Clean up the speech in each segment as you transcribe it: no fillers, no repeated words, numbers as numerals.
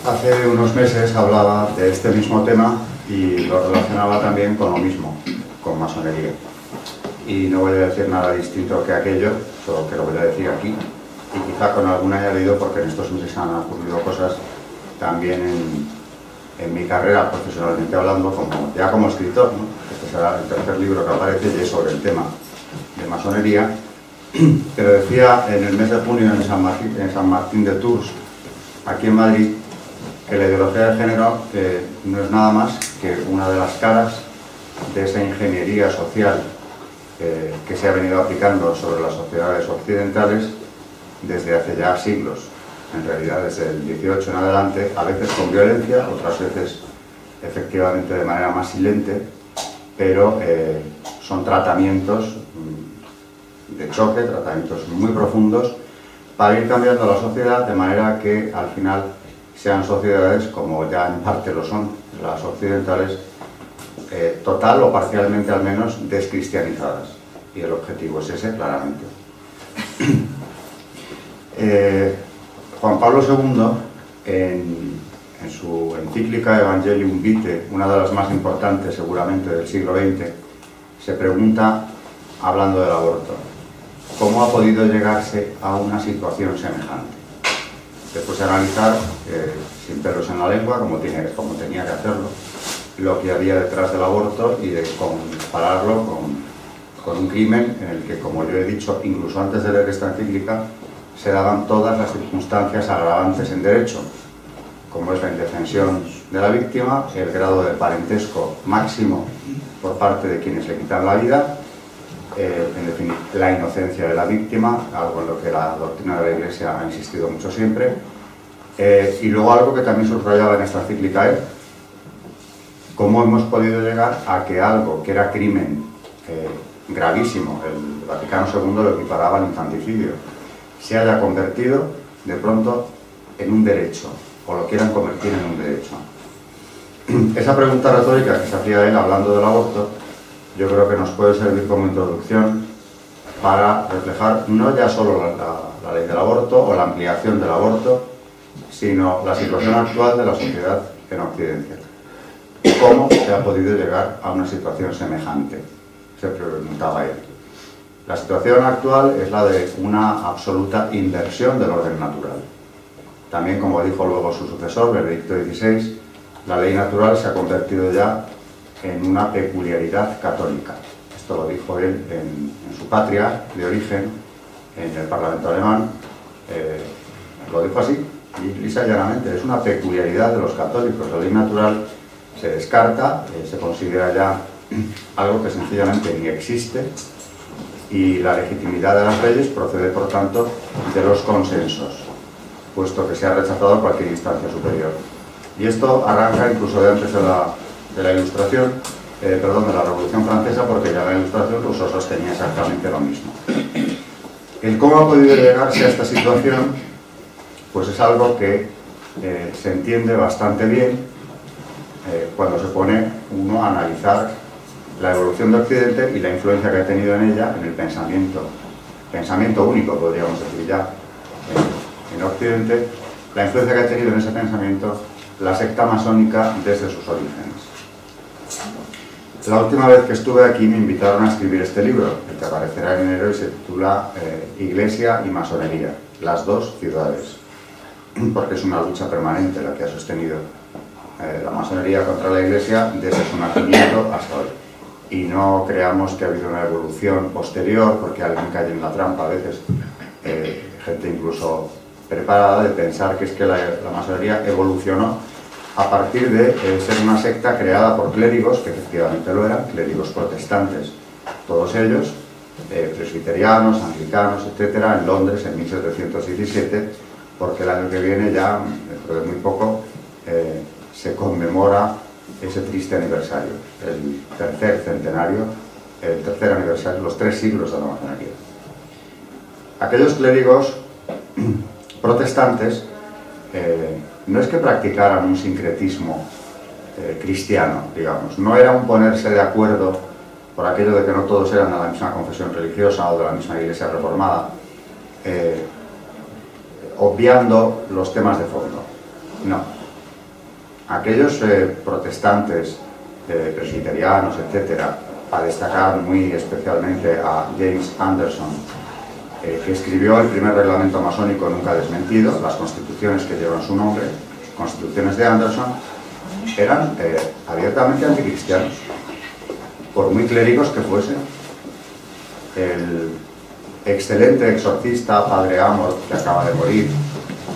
Hace unos meses hablaba de este mismo tema y lo relacionaba también con lo mismo, con masonería. Y no voy a decir nada distinto que aquello, solo que lo voy a decir aquí, y quizá con algún añadido, porque en estos meses han ocurrido cosas también en mi carrera, profesionalmente hablando, ya como escritor, ¿no? Este será el tercer libro que aparece y es sobre el tema de masonería. Pero decía en el mes de junio en San Martín de Tours, aquí en Madrid, que la ideología de género no es nada más que una de las caras de esa ingeniería social que se ha venido aplicando sobre las sociedades occidentales desde hace ya siglos, en realidad desde el 18 en adelante, a veces con violencia, otras veces efectivamente de manera más silente, pero son tratamientos de choque, tratamientos muy profundos para ir cambiando la sociedad de manera que al final sean sociedades, como ya en parte lo son las occidentales, total o parcialmente al menos descristianizadas. Y el objetivo es ese, claramente. Juan Pablo II, en su encíclica Evangelium Vitae, una de las más importantes seguramente del siglo XX, se pregunta, hablando del aborto, ¿cómo ha podido llegarse a una situación semejante? Después de analizar, sin pelos en la lengua, como tenía que hacerlo, lo que había detrás del aborto y de compararlo con un crimen en el que, como yo he dicho, incluso antes de leer esta encíclica, se daban todas las circunstancias agravantes en derecho, como es la indefensión de la víctima, el grado de parentesco máximo por parte de quienes le quitan la vida, en definitiva, la inocencia de la víctima, algo en lo que la doctrina de la Iglesia ha insistido mucho siempre, y luego algo que también subrayaba en esta encíclica es cómo hemos podido llegar a que algo que era crimen gravísimo, el Vaticano II lo equiparaba al infanticidio, se haya convertido de pronto en un derecho, o lo quieran convertir en un derecho. Esa pregunta retórica que se hacía él hablando del aborto, yo creo que nos puede servir como introducción para reflejar no ya solo la ley del aborto o la ampliación del aborto, sino la situación actual de la sociedad en Occidente. ¿Cómo se ha podido llegar a una situación semejante? Se preguntaba él. La situación actual es la de una absoluta inversión del orden natural. También, como dijo luego su sucesor, Benedicto XVI, la ley natural se ha convertido ya en una peculiaridad católica. Esto lo dijo él en su patria de origen, en el Parlamento alemán. Lo dijo así, lisa y llanamente. Es una peculiaridad de los católicos. La ley natural se descarta, se considera ya algo que sencillamente ni existe, y la legitimidad de las leyes procede, por tanto, de los consensos, puesto que se ha rechazado cualquier instancia superior. Y esto arranca incluso de antes de la Ilustración, de la Revolución Francesa, porque ya en la Ilustración Rousseau sostenía exactamente lo mismo. El cómo ha podido llegarse a esta situación, pues es algo que se entiende bastante bien cuando se pone uno a analizar la evolución de Occidente y la influencia que ha tenido en ella, en el pensamiento único, podríamos decir ya, en Occidente, la influencia que ha tenido en ese pensamiento la secta masónica desde sus orígenes. La última vez que estuve aquí me invitaron a escribir este libro, el que aparecerá en enero y se titula Iglesia y Masonería, las dos ciudades, porque es una lucha permanente la que ha sostenido la masonería contra la Iglesia desde su nacimiento hasta hoy. Y no creamos que ha habido una evolución posterior, porque alguien cae en la trampa a veces, gente incluso preparada, de pensar que es que la masonería evolucionó a partir de ser una secta creada por clérigos, que efectivamente lo eran, clérigos protestantes, todos ellos, presbiterianos, anglicanos, etcétera, en Londres en 1717, porque el año que viene ya, dentro de muy poco, se conmemora ese triste aniversario, el tercer centenario, el tercer aniversario, los 3 siglos de la masonería. Aquellos clérigos protestantes no es que practicaran un sincretismo cristiano, digamos, no era un ponerse de acuerdo por aquello de que no todos eran de la misma confesión religiosa o de la misma iglesia reformada, obviando los temas de fondo. No, aquellos protestantes, presbiterianos, etcétera, a destacar muy especialmente a James Anderson, que escribió el primer reglamento masónico nunca desmentido, las constituciones que llevan su nombre, constituciones de Anderson, eran abiertamente anticristianos, por muy clérigos que fuesen. El excelente exorcista Padre Amor, que acaba de morir,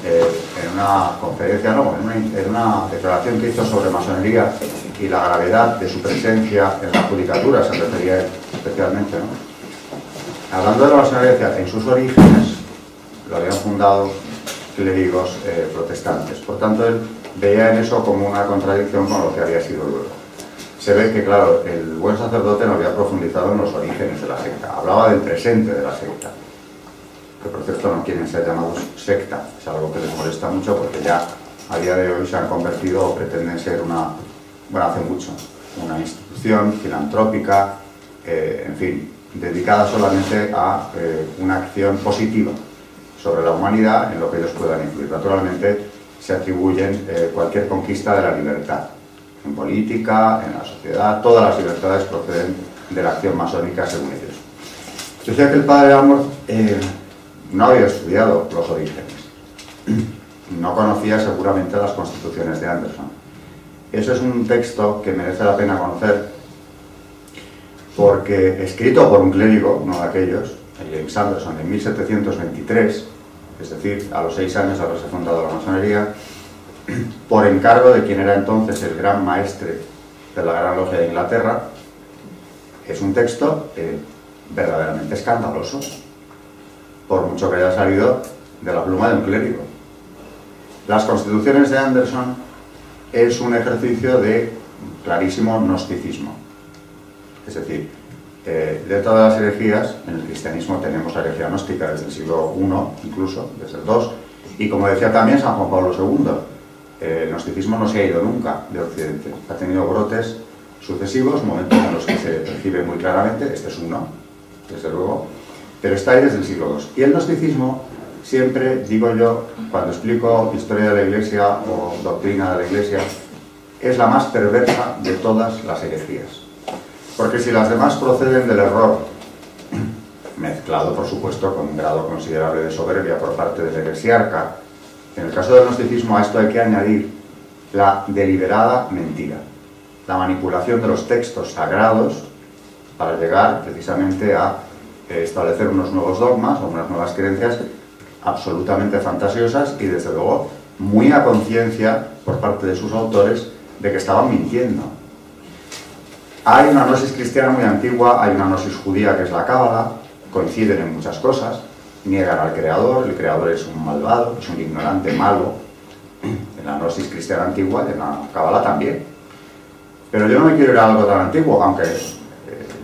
en una conferencia, no, en una declaración que hizo sobre masonería y la gravedad de su presencia en la judicatura, se refería especialmente, ¿no? Hablando de la masonería, en sus orígenes lo habían fundado clérigos protestantes. Por tanto, él veía en eso como una contradicción con lo que había sido luego. Se ve que, claro, el buen sacerdote no había profundizado en los orígenes de la secta. Hablaba del presente de la secta, que por cierto no quieren ser llamados secta. Es algo que les molesta mucho porque ya a día de hoy se han convertido o pretenden ser hace mucho, una institución filantrópica, en fin, dedicada solamente a una acción positiva sobre la humanidad en lo que ellos puedan influir. Naturalmente se atribuyen cualquier conquista de la libertad, en política, en la sociedad, todas las libertades proceden de la acción masónica según ellos. Decía que el padre Amor no había estudiado los orígenes, no conocía seguramente las constituciones de Anderson. Eso es un texto que merece la pena conocer porque, escrito por un clérigo, uno de aquellos, James Anderson, en 1723, es decir, a los 6 años de haberse fundado la masonería, por encargo de quien era entonces el gran maestre de la Gran Logia de Inglaterra, es un texto verdaderamente escandaloso, por mucho que haya salido de la pluma de un clérigo. Las constituciones de Anderson es un ejercicio de clarísimo gnosticismo. Es decir, de todas las herejías, en el cristianismo tenemos la herejía gnóstica desde el siglo I, incluso, desde el II, y como decía también San Juan Pablo II, el gnosticismo no se ha ido nunca de Occidente. Ha tenido brotes sucesivos, momentos en los que se percibe muy claramente, este es uno, desde luego, pero está ahí desde el siglo II. Y el gnosticismo, siempre digo yo, cuando explico historia de la Iglesia o doctrina de la Iglesia, es la más perversa de todas las herejías. Porque si las demás proceden del error, mezclado por supuesto con un grado considerable de soberbia por parte del heresiarca, en el caso del gnosticismo a esto hay que añadir la deliberada mentira, la manipulación de los textos sagrados para llegar precisamente a establecer unos nuevos dogmas o unas nuevas creencias absolutamente fantasiosas y desde luego muy a conciencia por parte de sus autores de que estaban mintiendo. Hay una gnosis cristiana muy antigua, hay una gnosis judía que es la cábala, coinciden en muchas cosas, niegan al creador, el creador es un malvado, es un ignorante malo, en la gnosis cristiana antigua, en la cábala también. Pero yo no me quiero ir a algo tan antiguo, aunque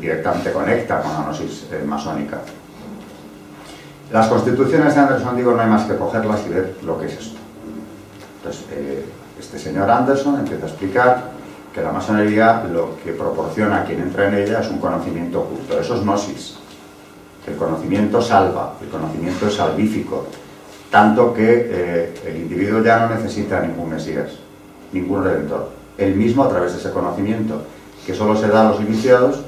directamente conecta con la gnosis masónica. Las constituciones de Anderson, digo, no hay más que cogerlas y ver lo que es esto. Entonces, este señor Anderson empieza a explicar que la masonería lo que proporciona a quien entra en ella es un conocimiento oculto. Eso es gnosis. El conocimiento salva, el conocimiento es salvífico, tanto que el individuo ya no necesita ningún mesías, ningún redentor. Él mismo, a través de ese conocimiento que solo se da a los iniciados,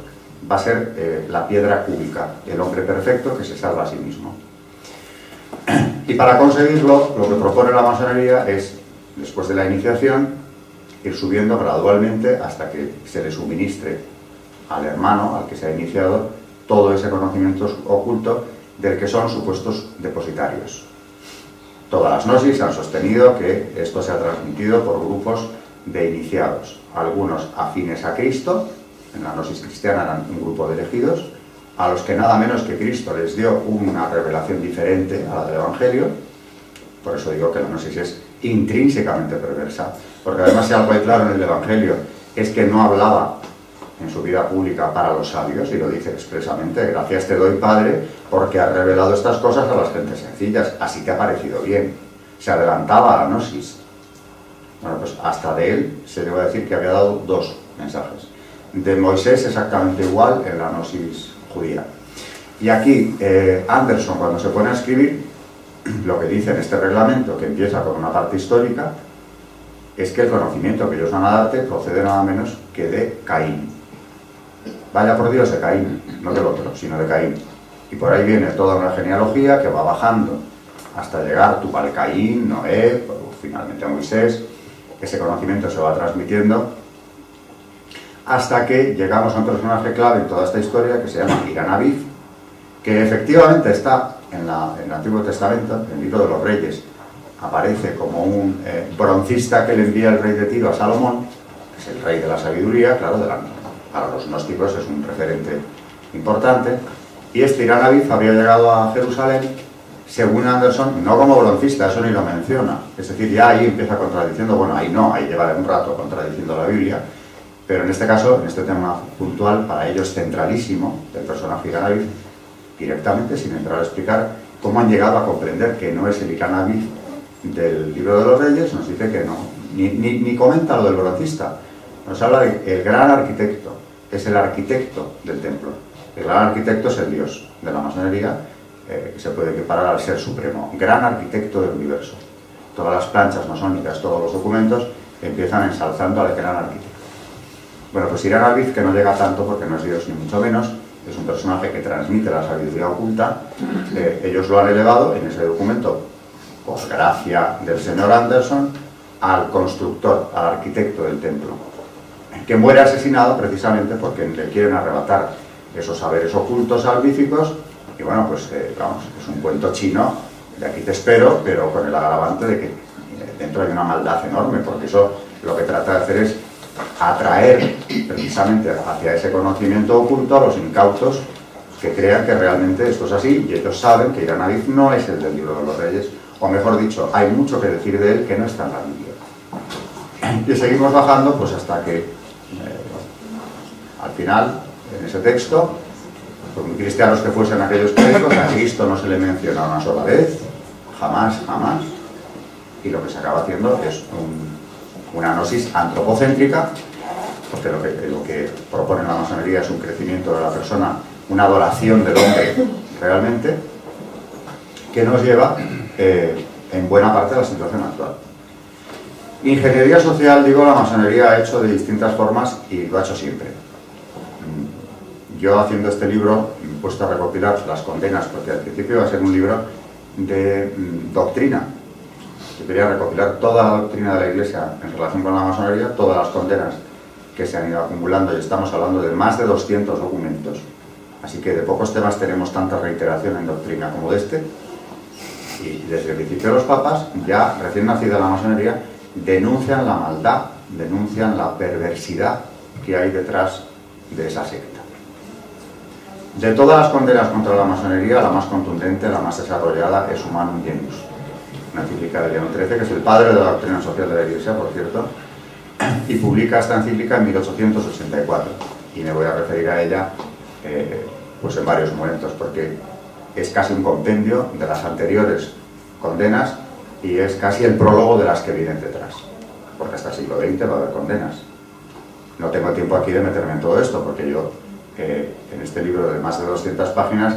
va a ser la piedra cúbica, el hombre perfecto que se salva a sí mismo. Y para conseguirlo, lo que propone la masonería es, después de la iniciación, ir subiendo gradualmente hasta que se le suministre al hermano, al que se ha iniciado, todo ese conocimiento oculto del que son supuestos depositarios. Todas las gnosis han sostenido que esto se ha transmitido por grupos de iniciados, algunos afines a Cristo, en la gnosis cristiana eran un grupo de elegidos, a los que nada menos que Cristo les dio una revelación diferente a la del Evangelio. Por eso digo que la gnosis es intrínsecamente perversa, porque además si algo hay claro en el Evangelio es que no hablaba en su vida pública para los sabios, y lo dice expresamente: gracias te doy, Padre, porque has revelado estas cosas a las gentes sencillas, así te ha parecido bien. Se adelantaba a la gnosis. Bueno, pues hasta de él se le va a decir que había dado 2 mensajes. De Moisés exactamente igual en la gnosis judía. Y aquí Anderson, cuando se pone a escribir lo que dice en este reglamento, que empieza con una parte histórica, es que el conocimiento que ellos van a darte procede nada menos que de Caín. Vaya por Dios, de Caín, no del otro, sino de Caín. Y por ahí viene toda una genealogía que va bajando hasta llegar Tubal Caín, Noé, finalmente a Moisés. Ese conocimiento se va transmitiendo hasta que llegamos a un personaje clave en toda esta historia que se llama Irán Aviv, que efectivamente está en el Antiguo Testamento, en el libro de los Reyes. Aparece como un broncista que le envía el rey de Tiro a Salomón, que es el rey de la sabiduría, claro, para los gnósticos es un referente importante. Y este Irán Aviv había llegado a Jerusalén, según Anderson, no como broncista, eso ni lo menciona. Es decir, ya ahí empieza contradiciendo, bueno, ahí no, ahí lleva un rato contradiciendo la Biblia, pero en este caso, en este tema puntual, para ellos centralísimo del personaje Irán Aviv, directamente, sin entrar a explicar cómo han llegado a comprender que no es el Irán Aviv del libro de los Reyes, nos dice que no, ni comenta lo del broncista, nos habla del gran arquitecto, es el arquitecto del templo. El gran arquitecto es el dios de la masonería, que se puede equiparar al ser supremo, gran arquitecto del universo. Todas las planchas masónicas, todos los documentos empiezan ensalzando al gran arquitecto. Bueno, pues Irán Aviv, que no llega tanto porque no es dios ni mucho menos, es un personaje que transmite la sabiduría oculta. Ellos lo han elevado en ese documento, por gracia del señor Anderson, al constructor, al arquitecto del templo, que muere asesinado precisamente porque le quieren arrebatar esos saberes ocultos salvíficos. Y bueno, pues vamos, es un cuento chino, de aquí te espero, pero con el agravante de que dentro hay una maldad enorme, porque eso lo que trata de hacer es atraer precisamente hacia ese conocimiento oculto a los incautos que crean que realmente esto es así, y ellos saben que Irán Aviv no es el del libro de los Reyes, o mejor dicho, hay mucho que decir de él que no está en la Biblia. Y seguimos bajando pues hasta que al final, en ese texto, por muy cristianos que fuesen aquellos clérigos, a Cristo no se le menciona una sola vez, jamás, y lo que se acaba haciendo es una gnosis antropocéntrica, porque lo que propone la masonería es un crecimiento de la persona, una adoración del hombre realmente, que nos lleva en buena parte a la situación actual. Ingeniería social, digo, la masonería ha hecho de distintas formas y lo ha hecho siempre. Yo, haciendo este libro, me he puesto a recopilar las condenas, porque al principio iba a ser un libro de doctrina. Yo quería recopilar toda la doctrina de la Iglesia en relación con la masonería, todas las condenas que se han ido acumulando, y estamos hablando de más de 200 documentos. Así que de pocos temas tenemos tanta reiteración en doctrina como de este. Y desde el principio los papas, ya recién nacida la masonería, denuncian la maldad, denuncian la perversidad que hay detrás de esa secta. De todas las condenas contra la masonería, la más contundente, la más desarrollada es Humanum Genus, una encíclica de León XIII, que es el padre de la doctrina social de la Iglesia, por cierto, y publica esta encíclica en 1884, y me voy a referir a ella pues en varios momentos, porque es casi un compendio de las anteriores condenas y es casi el prólogo de las que vienen detrás, porque hasta el siglo XX va a haber condenas. No tengo tiempo aquí de meterme en todo esto, porque yo, en este libro de más de 200 páginas,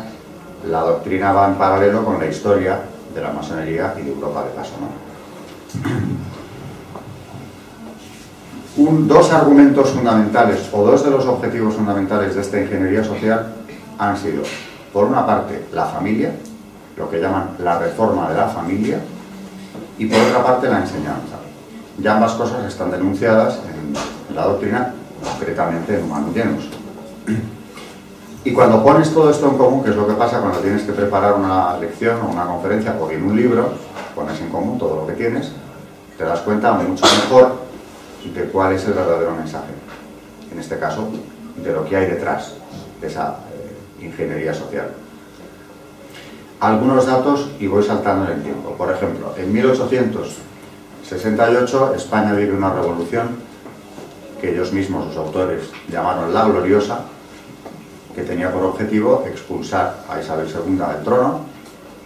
la doctrina va en paralelo con la historia de la masonería y de Europa de paso, ¿no? Dos argumentos fundamentales, o dos de los objetivos fundamentales de esta ingeniería social han sido, por una parte, la familia, lo que llaman la reforma de la familia, y por otra parte, la enseñanza. Y ambas cosas están denunciadas en la doctrina, concretamente en Humanum Genus. Y cuando pones todo esto en común, que es lo que pasa cuando tienes que preparar una lección o una conferencia o bien un libro, pones en común todo lo que tienes, te das cuenta mucho mejor de cuál es el verdadero mensaje. En este caso, de lo que hay detrás de esa ingeniería social. Algunos datos y voy saltando en el tiempo. Por ejemplo, en 1868 España vive una revolución que ellos mismos, los autores, llamaron la Gloriosa, que tenía por objetivo expulsar a Isabel II del trono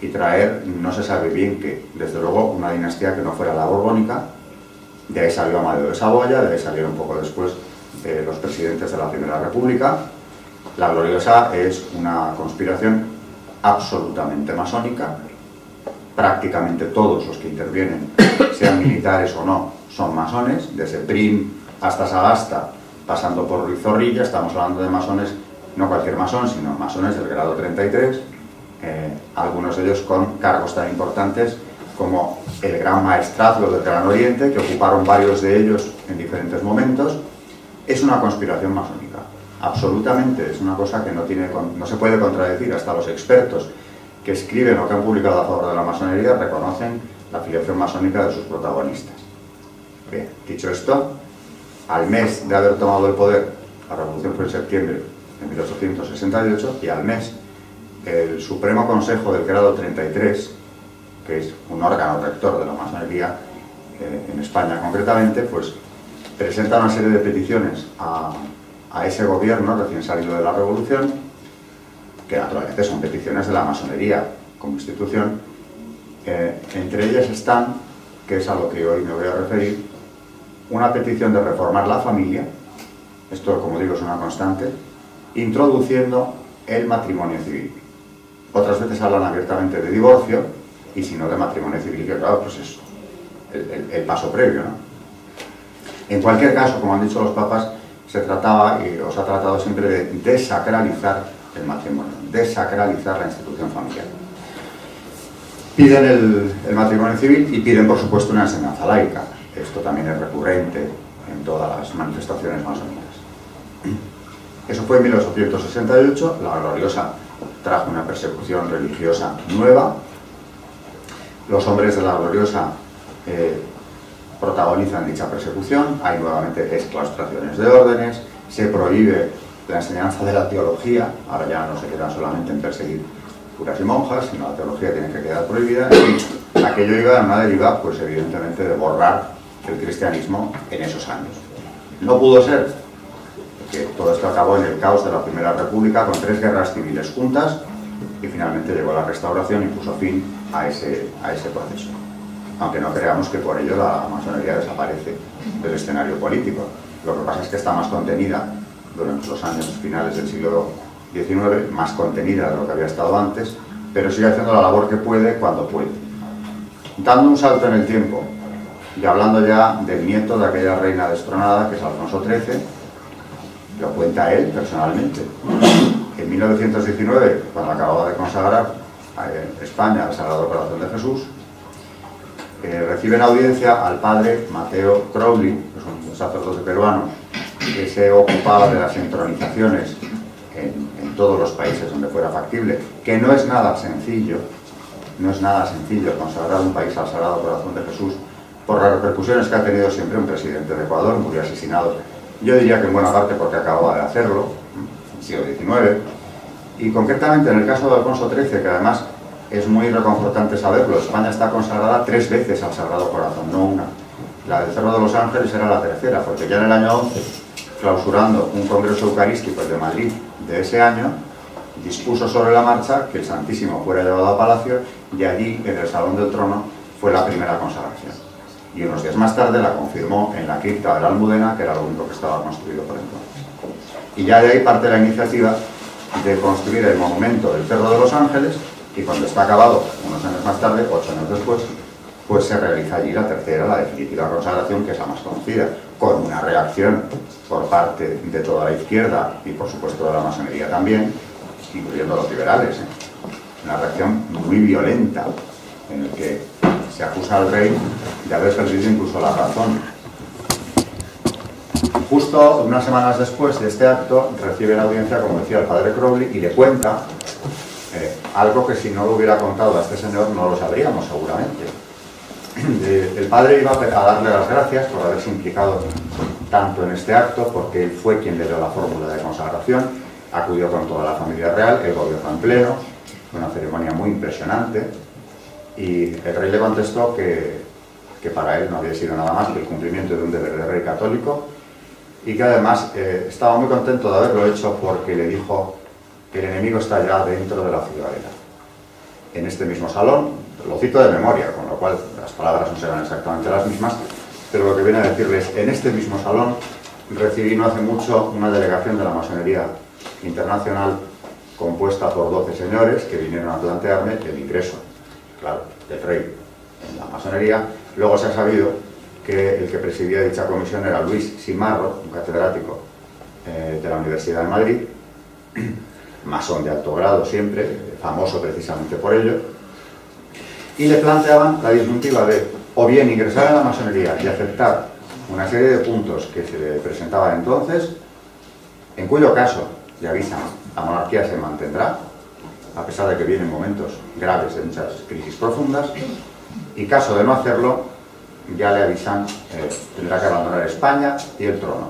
y traer, no se sabe bien qué, desde luego una dinastía que no fuera la borbónica. De ahí salió Amadeo de Saboya, de ahí salieron un poco después los presidentes de la Primera República. La Gloriosa es una conspiración absolutamente masónica. Prácticamente todos los que intervienen, sean militares o no, son masones, desde Prim hasta Sagasta, pasando por Ruiz Zorrilla. Estamos hablando de masones, no cualquier masón, sino masones del grado 33, algunos de ellos con cargos tan importantes como el Gran Maestrazgo del Gran Oriente, que ocuparon varios de ellos en diferentes momentos. Es una conspiración masónica, absolutamente, es una cosa que no se puede contradecir. Hasta los expertos que escriben o que han publicado a favor de la masonería reconocen la afiliación masónica de sus protagonistas. Bien, dicho esto, al mes de haber tomado el poder, la revolución fue en septiembre de 1868, y al mes el Supremo Consejo del grado 33, que es un órgano rector de la masonería en España concretamente, pues presenta una serie de peticiones a ese gobierno recién salido de la revolución, que naturalmente son peticiones de la masonería como institución. Entre ellas están, que es a lo que hoy me voy a referir, una petición de reformar la familia, esto como digo es una constante, introduciendo el matrimonio civil. Otras veces hablan abiertamente de divorcio, y si no de matrimonio civil, que claro, pues es el paso previo, ¿no? En cualquier caso, como han dicho los papas, se trataba, y os ha tratado siempre, de desacralizar el matrimonio, desacralizar la institución familiar. Piden el matrimonio civil y piden, por supuesto, una enseñanza laica. Esto también es recurrente en todas las manifestaciones masónicas. Eso fue en 1868, la Gloriosa trajo una persecución religiosa nueva. Los hombres de la Gloriosa protagonizan dicha persecución, hay nuevamente exclaustraciones de órdenes, se prohíbe la enseñanza de la teología, ahora ya no se quedan solamente en perseguir curas y monjas, sino la teología tiene que quedar prohibida, y aquello iba en una deriva, pues evidentemente, de borrar el cristianismo en esos años. No pudo ser, porque todo esto acabó en el caos de la Primera República, con 3 guerras civiles juntas, y finalmente llegó la Restauración y puso fin a ese proceso. Aunque no creamos que por ello la masonería desaparece del escenario político. Lo que pasa es que está más contenida durante los años finales del siglo XIX, más contenida de lo que había estado antes, pero sigue haciendo la labor que puede cuando puede. Dando un salto en el tiempo y hablando ya del nieto de aquella reina destronada, que es Alfonso XIII, lo cuenta él personalmente. En 1919, cuando acababa de consagrar a España al Sagrado Corazón de Jesús, reciben audiencia al padre Mateo Crowley, que es un sacerdote peruano, que se ocupaba de las entronizaciones en todos los países donde fuera factible, que no es nada sencillo, consagrar un país al Sagrado Corazón de Jesús, por las repercusiones que ha tenido siempre un presidente de Ecuador, murió asesinado, yo diría que en buena parte porque acababa de hacerlo, en el siglo XIX, y concretamente en el caso de Alfonso XIII, que además es muy reconfortante saberlo, España está consagrada 3 veces al Sagrado Corazón, no una. La del Cerro de los Ángeles era la tercera, porque ya en el año 11, clausurando un congreso eucarístico, el de Madrid, de ese año, dispuso sobre la marcha que el Santísimo fuera llevado a Palacio, y allí, en el Salón del Trono, fue la primera consagración. Y unos días más tarde la confirmó en la cripta de la Almudena, que era lo único que estaba construido por entonces. Y ya de ahí parte la iniciativa de construir el monumento del Cerro de los Ángeles, y cuando está acabado, unos años más tarde, 8 años después, pues se realiza allí la tercera, la definitiva consagración, que es la más conocida, con una reacción por parte de toda la izquierda y por supuesto de la masonería también, incluyendo los liberales, una reacción muy violenta, en el que se acusa al rey de haber perdido incluso la razón. Justo unas semanas después de este acto, recibe la audiencia, como decía el padre Crowley, y le cuenta algo que si no lo hubiera contado a este señor no lo sabríamos seguramente. El padre iba a darle las gracias por haberse implicado tanto en este acto, porque él fue quien le dio la fórmula de consagración, acudió con toda la familia real, el gobierno en pleno, una ceremonia muy impresionante, y el rey le contestó que para él no había sido nada más que el cumplimiento de un deber de rey católico, y que además estaba muy contento de haberlo hecho porque le dijo que el enemigo está ya dentro de la ciudadela. En este mismo salón, lo cito de memoria, con lo cual las palabras no serán exactamente las mismas, pero lo que viene a decirles, en este mismo salón recibí no hace mucho una delegación de la masonería internacional compuesta por 12 señores que vinieron a plantearme el ingreso, claro, del rey en la masonería. Luego se ha sabido que el que presidía dicha comisión era Luis Simarro, un catedrático de la Universidad de Madrid, masón de alto grado siempre, famoso precisamente por ello, y le planteaban la disyuntiva de o bien ingresar en la masonería y aceptar una serie de puntos que se le presentaban entonces, en cuyo caso, le avisan, la monarquía se mantendrá, a pesar de que vienen momentos graves de muchas crisis profundas, y caso de no hacerlo, ya le avisan, tendrá que abandonar España y el trono.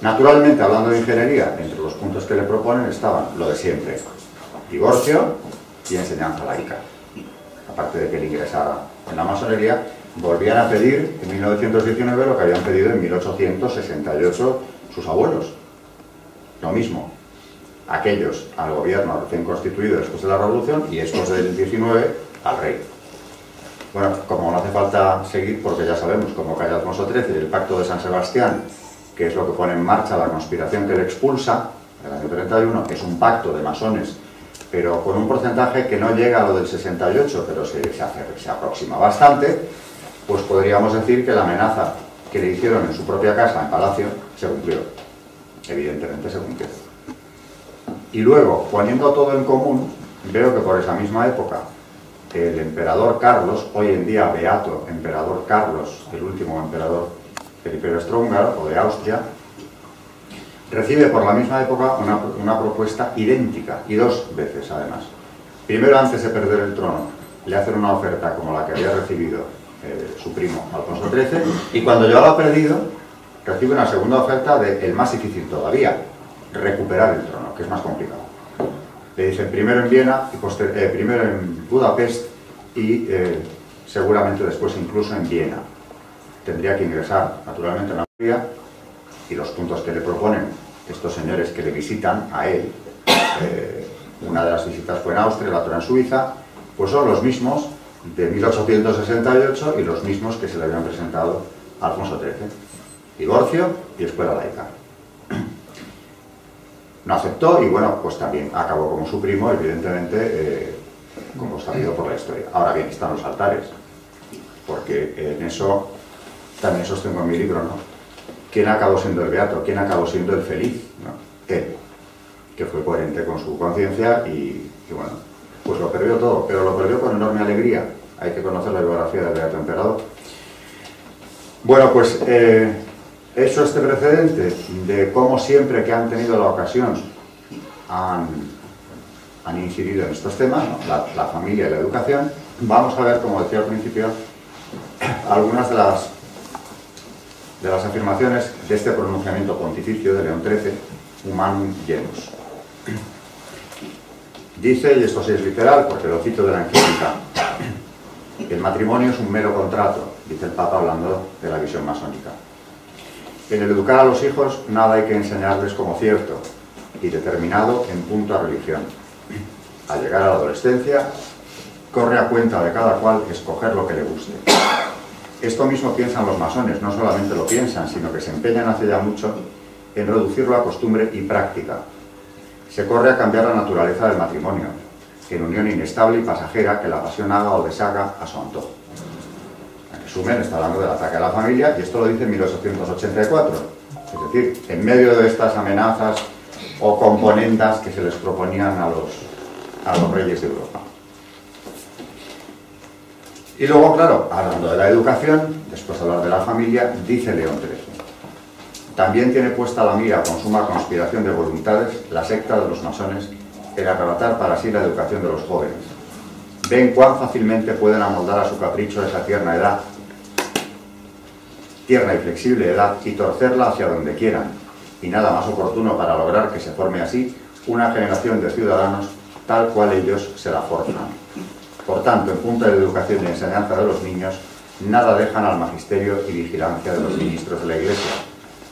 Naturalmente, hablando de ingeniería, entre los puntos que le proponen estaban lo de siempre: divorcio y enseñanza laica. Aparte de que él ingresara en la masonería, volvían a pedir en 1919 lo que habían pedido en 1868 sus abuelos. Lo mismo, aquellos al gobierno recién constituido después de la Revolución y estos del 19 al rey. Bueno, como no hace falta seguir, porque ya sabemos cómo cae Alfonso XIII y el Pacto de San Sebastián, que es lo que pone en marcha la conspiración que le expulsa, el año 31, que es un pacto de masones, pero con un porcentaje que no llega a lo del 68, pero se aproxima bastante, pues podríamos decir que la amenaza que le hicieron en su propia casa, en Palacio, se cumplió. Evidentemente se cumplió. Y luego, poniendo todo en común, veo que por esa misma época, el emperador Carlos, hoy en día beato emperador Carlos, el último emperador del Imperio Austrohúngaro o de Austria, recibe por la misma época una propuesta idéntica, y dos veces además. Primero, antes de perder el trono, le hacen una oferta como la que había recibido su primo Alfonso XIII, y cuando ya lo ha perdido, recibe una segunda oferta de el más difícil todavía: recuperar el trono, que es más complicado. Le dicen primero en Viena, y primero en Budapest y seguramente después incluso en Viena. Tendría que ingresar naturalmente en la Hungría, y los puntos que le proponen estos señores que le visitan a él, una de las visitas fue en Austria, la otra en Suiza, pues son los mismos de 1868 y los mismos que se le habían presentado a Alfonso XIII. Divorcio y escuela laica. No aceptó y bueno, pues también acabó como su primo, evidentemente, como sabido por la historia. Ahora bien, están los altares, porque en eso también sostengo en mi libro, ¿no? ¿Quién acabó siendo el beato? ¿Quién acabó siendo el feliz? ¿No? Él, que fue coherente con su conciencia y bueno, pues lo perdió todo, pero lo perdió con enorme alegría. Hay que conocer la biografía del beato emperador. Bueno, pues hecho este precedente de cómo siempre que han tenido la ocasión han incidido en estos temas, ¿no? La familia y la educación, vamos a ver, como decía al principio, algunas de las afirmaciones de este pronunciamiento pontificio de León XIII, Humanum Genus. Dice, y esto sí es literal porque lo cito de la encíclica, el matrimonio es un mero contrato, dice el Papa hablando de la visión masónica. En el educar a los hijos nada hay que enseñarles como cierto y determinado en punto a religión. Al llegar a la adolescencia, corre a cuenta de cada cual escoger lo que le guste. Esto mismo piensan los masones, no solamente lo piensan, sino que se empeñan hace ya mucho en reducirlo a costumbre y práctica. Se corre a cambiar la naturaleza del matrimonio, en unión inestable y pasajera que la pasión haga o deshaga a su antojo. En resumen, está hablando del ataque a la familia, y esto lo dice en 1884. Es decir, en medio de estas amenazas o componendas que se les proponían a los reyes de Europa. Y luego, claro, hablando de la educación, después de hablar de la familia, dice León XIII. También tiene puesta la mira con suma conspiración de voluntades la secta de los masones en arrebatar para sí la educación de los jóvenes. Ven cuán fácilmente pueden amoldar a su capricho esa tierna y flexible edad, y torcerla hacia donde quieran, y nada más oportuno para lograr que se forme así una generación de ciudadanos tal cual ellos se la forzan. Por tanto, en punto de educación y enseñanza de los niños, nada dejan al magisterio y vigilancia de los ministros de la Iglesia,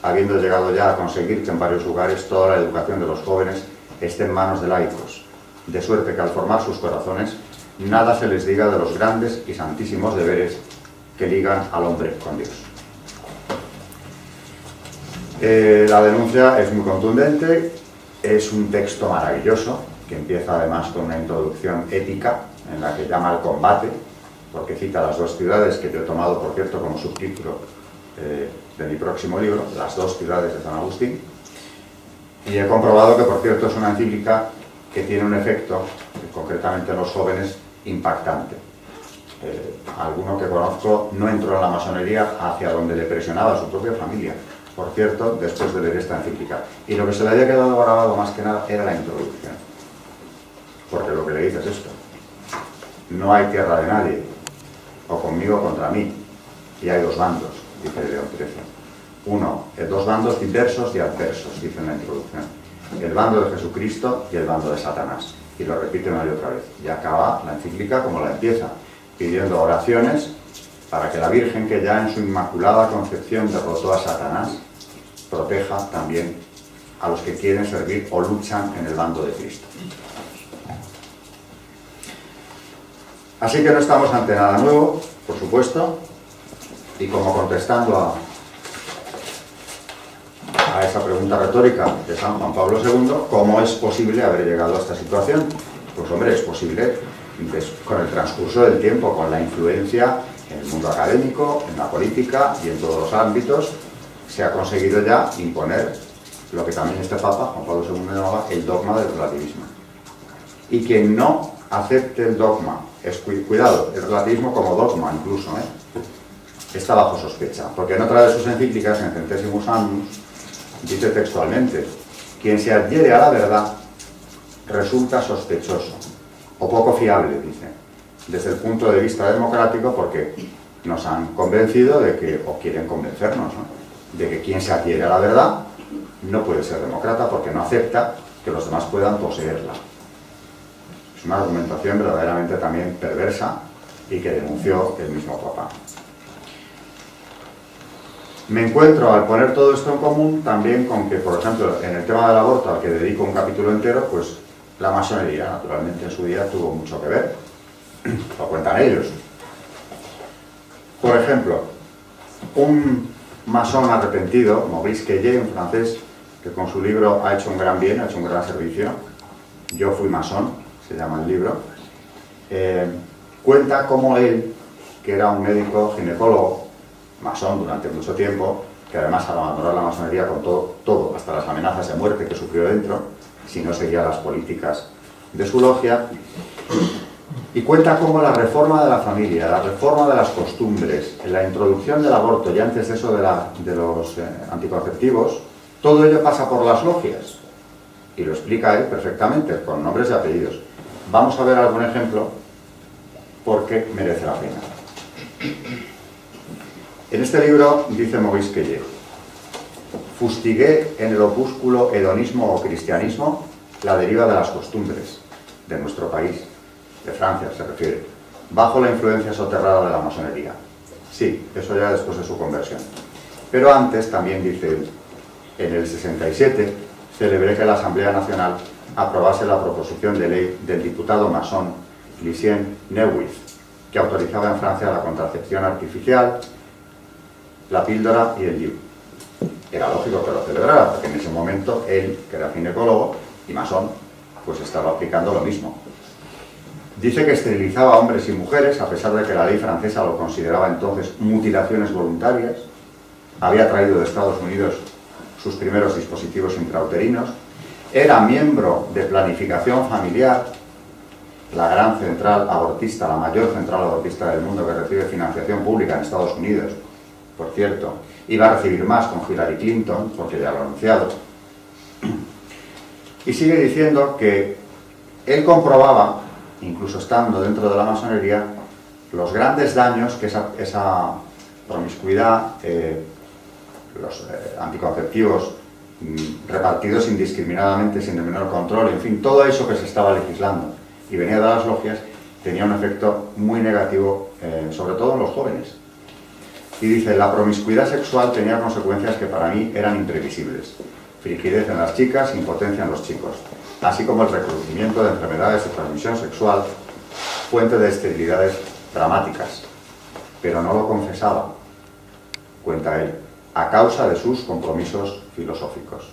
habiendo llegado ya a conseguir que en varios lugares toda la educación de los jóvenes esté en manos de laicos, de suerte que al formar sus corazones, nada se les diga de los grandes y santísimos deberes que ligan al hombre con Dios. La denuncia es muy contundente, es un texto maravilloso, que empieza además con una introducción ética, en la que llama al combate, porque cita las dos ciudades que yo he tomado, por cierto, como subtítulo de mi próximo libro, Las dos ciudades de San Agustín, y he comprobado que, por cierto, es una encíclica que tiene un efecto, concretamente en los jóvenes, impactante. Alguno que conozco no entró en la masonería hacia donde le presionaba su propia familia, por cierto, después de leer esta encíclica. Y lo que se le había quedado grabado más que nada era la introducción. Porque lo que le dice es esto: no hay tierra de nadie, o conmigo o contra mí, y hay dos bandos, dice León XIII. Dos bandos diversos y adversos, dice en la introducción: el bando de Jesucristo y el bando de Satanás. Y lo repite una y otra vez. Y acaba la encíclica como la empieza, pidiendo oraciones para que la Virgen, que ya en su inmaculada concepción derrotó a Satanás, proteja también a los que quieren servir o luchan en el bando de Cristo. Así que no estamos ante nada nuevo, por supuesto, y como contestando a esa pregunta retórica de San Juan Pablo II, ¿cómo es posible haber llegado a esta situación? Pues hombre, es posible con el transcurso del tiempo, con la influencia en el mundo académico, en la política y en todos los ámbitos. Se ha conseguido ya imponer lo que también este Papa, Juan Pablo II, llamaba el dogma del relativismo. Y quien no acepte el dogma, cuidado, el relativismo como dogma incluso, está bajo sospecha, porque en otra de sus encíclicas, en Centesimus Annus, dice textualmente: quien se adhiere a la verdad resulta sospechoso, o poco fiable, dice, desde el punto de vista democrático, porque nos han convencido de que, o quieren convencernos, ¿no?, de que quien se adhiere a la verdad no puede ser demócrata porque no acepta que los demás puedan poseerla. Es una argumentación verdaderamente también perversa y que denunció el mismo Papa. Me encuentro, al poner todo esto en común, también con que, por ejemplo, en el tema del aborto, al que dedico un capítulo entero, pues la masonería, naturalmente, en su día tuvo mucho que ver. Lo cuentan ellos. Por ejemplo, un masón arrepentido, Maurice Queye, un francés, que con su libro ha hecho un gran bien, ha hecho un gran servicio. Yo fui masón, se llama el libro. Cuenta cómo él, que era un médico ginecólogo, masón durante mucho tiempo, que además al abandonar la masonería con todo, hasta las amenazas de muerte que sufrió dentro, si no seguía las políticas de su logia, y cuenta cómo la reforma de la familia, la reforma de las costumbres, la introducción del aborto y antes de eso de los anticonceptivos, todo ello pasa por las logias, y lo explica él perfectamente, con nombres y apellidos. Vamos a ver algún ejemplo porque merece la pena. En este libro dice Maurice Queye: fustigué en el opúsculo Hedonismo o Cristianismo la deriva de las costumbres de nuestro país, de Francia se refiere, bajo la influencia soterrada de la masonería. Sí, eso ya después de su conversión. Pero antes, también dice él, en el 67 celebré que la Asamblea Nacional aprobase la proposición de ley del diputado masón Lucien Neuwirth, que autorizaba en Francia la contracepción artificial, la píldora y el DIU. Era lógico que lo celebrara, porque en ese momento él, que era ginecólogo y masón, pues estaba aplicando lo mismo. Dice que esterilizaba a hombres y mujeres, a pesar de que la ley francesa lo consideraba entonces mutilaciones voluntarias. Había traído de Estados Unidos sus primeros dispositivos intrauterinos. Era miembro de Planificación Familiar, la gran central abortista, la mayor central abortista del mundo, que recibe financiación pública en Estados Unidos, por cierto. Iba a recibir más con Hillary Clinton, porque ya lo ha anunciado. Y sigue diciendo que él comprobaba, incluso estando dentro de la masonería, los grandes daños que esa promiscuidad, los anticonceptivos repartidos indiscriminadamente, sin el menor control, en fin, todo eso que se estaba legislando y venía de las logias, tenía un efecto muy negativo, sobre todo en los jóvenes. Y dice: la promiscuidad sexual tenía consecuencias que para mí eran imprevisibles. Frigidez en las chicas, impotencia en los chicos, así como el recrudecimiento de enfermedades de transmisión sexual, fuente de esterilidades dramáticas. Pero no lo confesaba, cuenta él, a causa de sus compromisos filosóficos.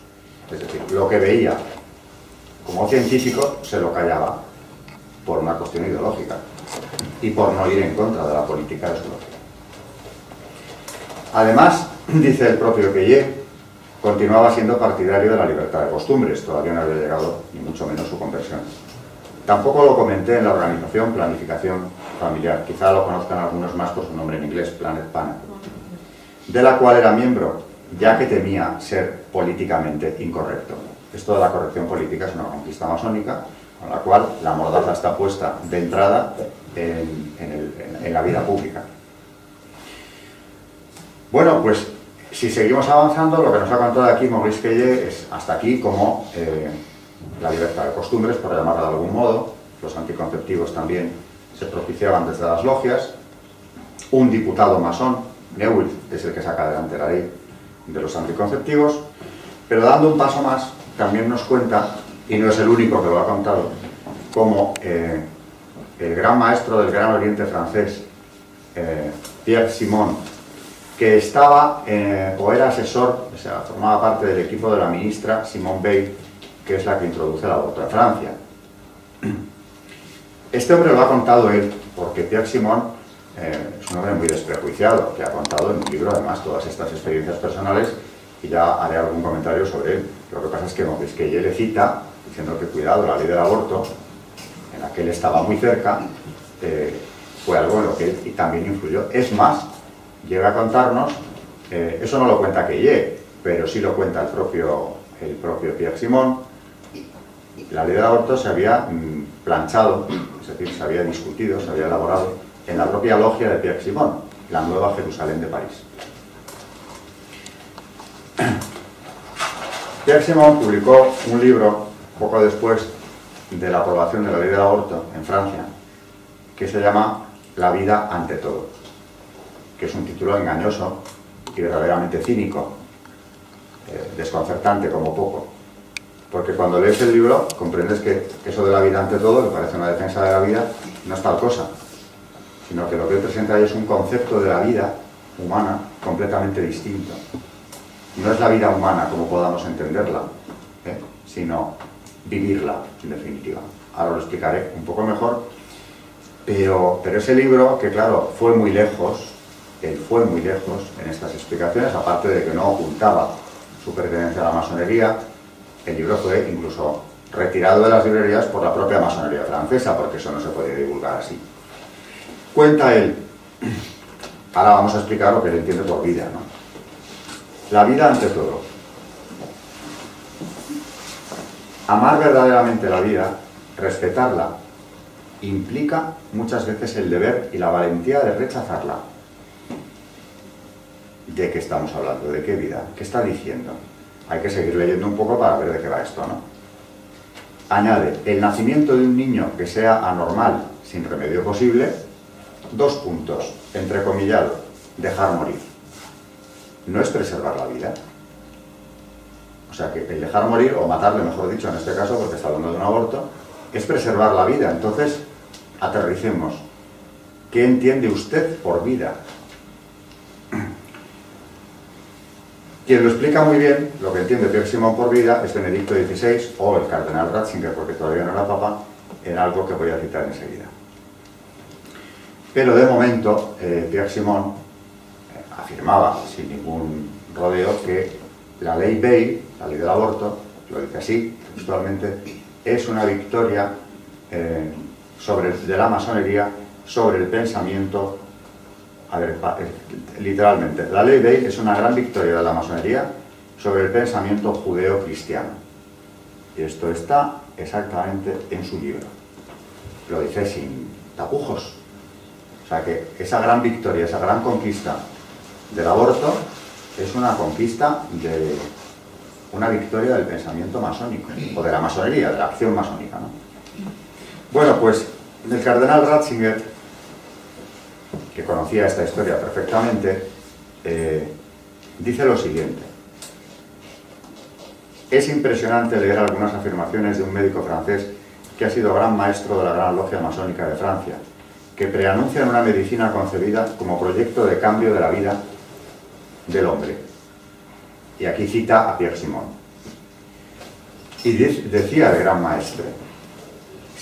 Es decir, lo que veía como científico se lo callaba por una cuestión ideológica. y por no ir en contra de la política de su logia. Además, dice el propio Queillet, continuaba siendo partidario de la libertad de costumbres, todavía no había llegado ni mucho menos su conversión. Tampoco lo comenté en la organización Planificación Familiar, quizá lo conozcan algunos más por su nombre en inglés, Planet Panel, de la cual era miembro, ya que temía ser políticamente incorrecto. Esto de la corrección política es una conquista masónica, con la cual la mordaza está puesta de entrada en la vida pública. Bueno, pues si seguimos avanzando, lo que nos ha contado aquí Maurice Queillet es hasta aquí como la libertad de costumbres, por llamarla de algún modo, los anticonceptivos también se propiciaban desde las logias, un diputado masón, Neuwirth, es el que saca adelante la ley de los anticonceptivos, pero dando un paso más, también nos cuenta, y no es el único que lo ha contado, como el gran maestro del Gran Oriente francés, Pierre Simon, que estaba o era asesor, o sea, formaba parte del equipo de la ministra Simone Veil, que es la que introduce el aborto en Francia. Este hombre lo ha contado él, porque Pierre Simon es un hombre muy desprejuiciado, que ha contado en un libro además todas estas experiencias personales, y ya haré algún comentario sobre él. Lo que pasa es que Maurice Queillet le cita, diciendo que cuidado, la ley del aborto, en la que él estaba muy cerca, fue algo en lo que él también influyó. Es más, llega a contarnos, eso no lo cuenta Queillet, pero sí lo cuenta el propio Pierre Simon, la ley del aborto se había planchado, es decir, se había discutido, se había elaborado en la propia logia de Pierre Simon, la Nueva Jerusalén de París. Pierre Simon publicó un libro poco después de la aprobación de la ley del aborto en Francia, que se llama La vida ante todo, que es un título engañoso y verdaderamente cínico, desconcertante como poco, porque cuando lees el libro comprendes que eso de la vida ante todo, que parece una defensa de la vida, no es tal cosa, sino que lo que él presenta ahí es un concepto de la vida humana completamente distinto. No es la vida humana como podamos entenderla, sino vivirla, en definitiva. Ahora lo explicaré un poco mejor, pero ese libro, que claro, fue muy lejos, él fue muy lejos en estas explicaciones, aparte de que no ocultaba su pertenencia a la masonería. El libro fue incluso retirado de las librerías por la propia masonería francesa, porque eso no se podía divulgar así. Cuenta él, ahora vamos a explicar lo que él entiende por vida, ¿no? La vida ante todo. Amar verdaderamente la vida, respetarla, implica muchas veces el deber y la valentía de rechazarla. ¿De qué estamos hablando? ¿De qué vida? ¿Qué está diciendo? Hay que seguir leyendo un poco para ver de qué va esto, ¿no? Añade, el nacimiento de un niño que sea anormal, sin remedio posible, 2 puntos, entrecomillado, dejar morir. No es preservar la vida. O sea que el dejar morir, o matarle, mejor dicho, en este caso, porque está hablando de un aborto, es preservar la vida. Entonces, aterricemos. ¿Qué entiende usted por vida? Quien lo explica muy bien, lo que entiende Pierre Simon por vida, es Benedicto XVI o el cardenal Ratzinger, porque todavía no era papa, en algo que voy a citar enseguida. Pero de momento, Pierre Simon afirmaba, sin ningún rodeo, que la ley Veil, la ley del aborto, lo dice así, textualmente, es una victoria de la masonería sobre el pensamiento. A ver, literalmente, la ley Veil es una gran victoria de la masonería sobre el pensamiento judeo-cristiano. Y esto está exactamente en su libro. Lo dice sin tapujos. O sea que esa gran victoria, esa gran conquista del aborto es una conquista de una victoria del pensamiento masónico, o de la masonería, de la acción masónica, ¿no? Bueno, pues el cardenal Ratzinger, que conocía esta historia perfectamente, dice lo siguiente: es impresionante leer algunas afirmaciones de un médico francés que ha sido gran maestro de la Gran Logia Masónica de Francia, que preanuncian una medicina concebida como proyecto de cambio de la vida del hombre. Y aquí cita a Pierre Simon. Y decía el gran maestre: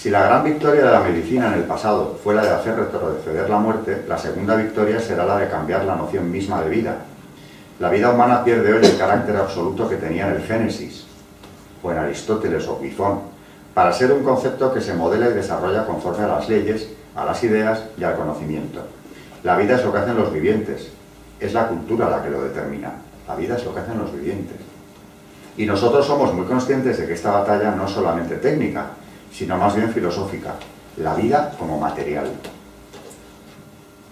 Si la gran victoria de la medicina en el pasado fue la de hacer retroceder la muerte, la segunda victoria será la de cambiar la noción misma de vida. La vida humana pierde hoy el carácter absoluto que tenía en el Génesis, o en Aristóteles o Bifón, para ser un concepto que se modela y desarrolla conforme a las leyes, a las ideas y al conocimiento. La vida es lo que hacen los vivientes, es la cultura la que lo determina. La vida es lo que hacen los vivientes. Y nosotros somos muy conscientes de que esta batalla no es solamente técnica, sino más bien filosófica. La vida como material.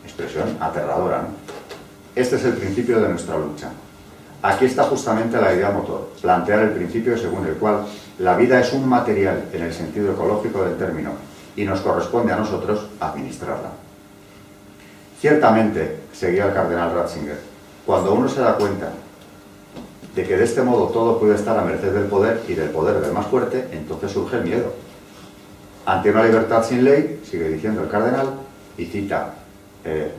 Expresión aterradora, ¿no? Este es el principio de nuestra lucha. Aquí está justamente la idea motor, plantear el principio según el cual la vida es un material en el sentido ecológico del término y nos corresponde a nosotros administrarla. Ciertamente, seguía el cardenal Ratzinger, cuando uno se da cuenta de que de este modo todo puede estar a merced del poder y del poder del más fuerte, entonces surge el miedo. Ante una libertad sin ley, sigue diciendo el cardenal, y cita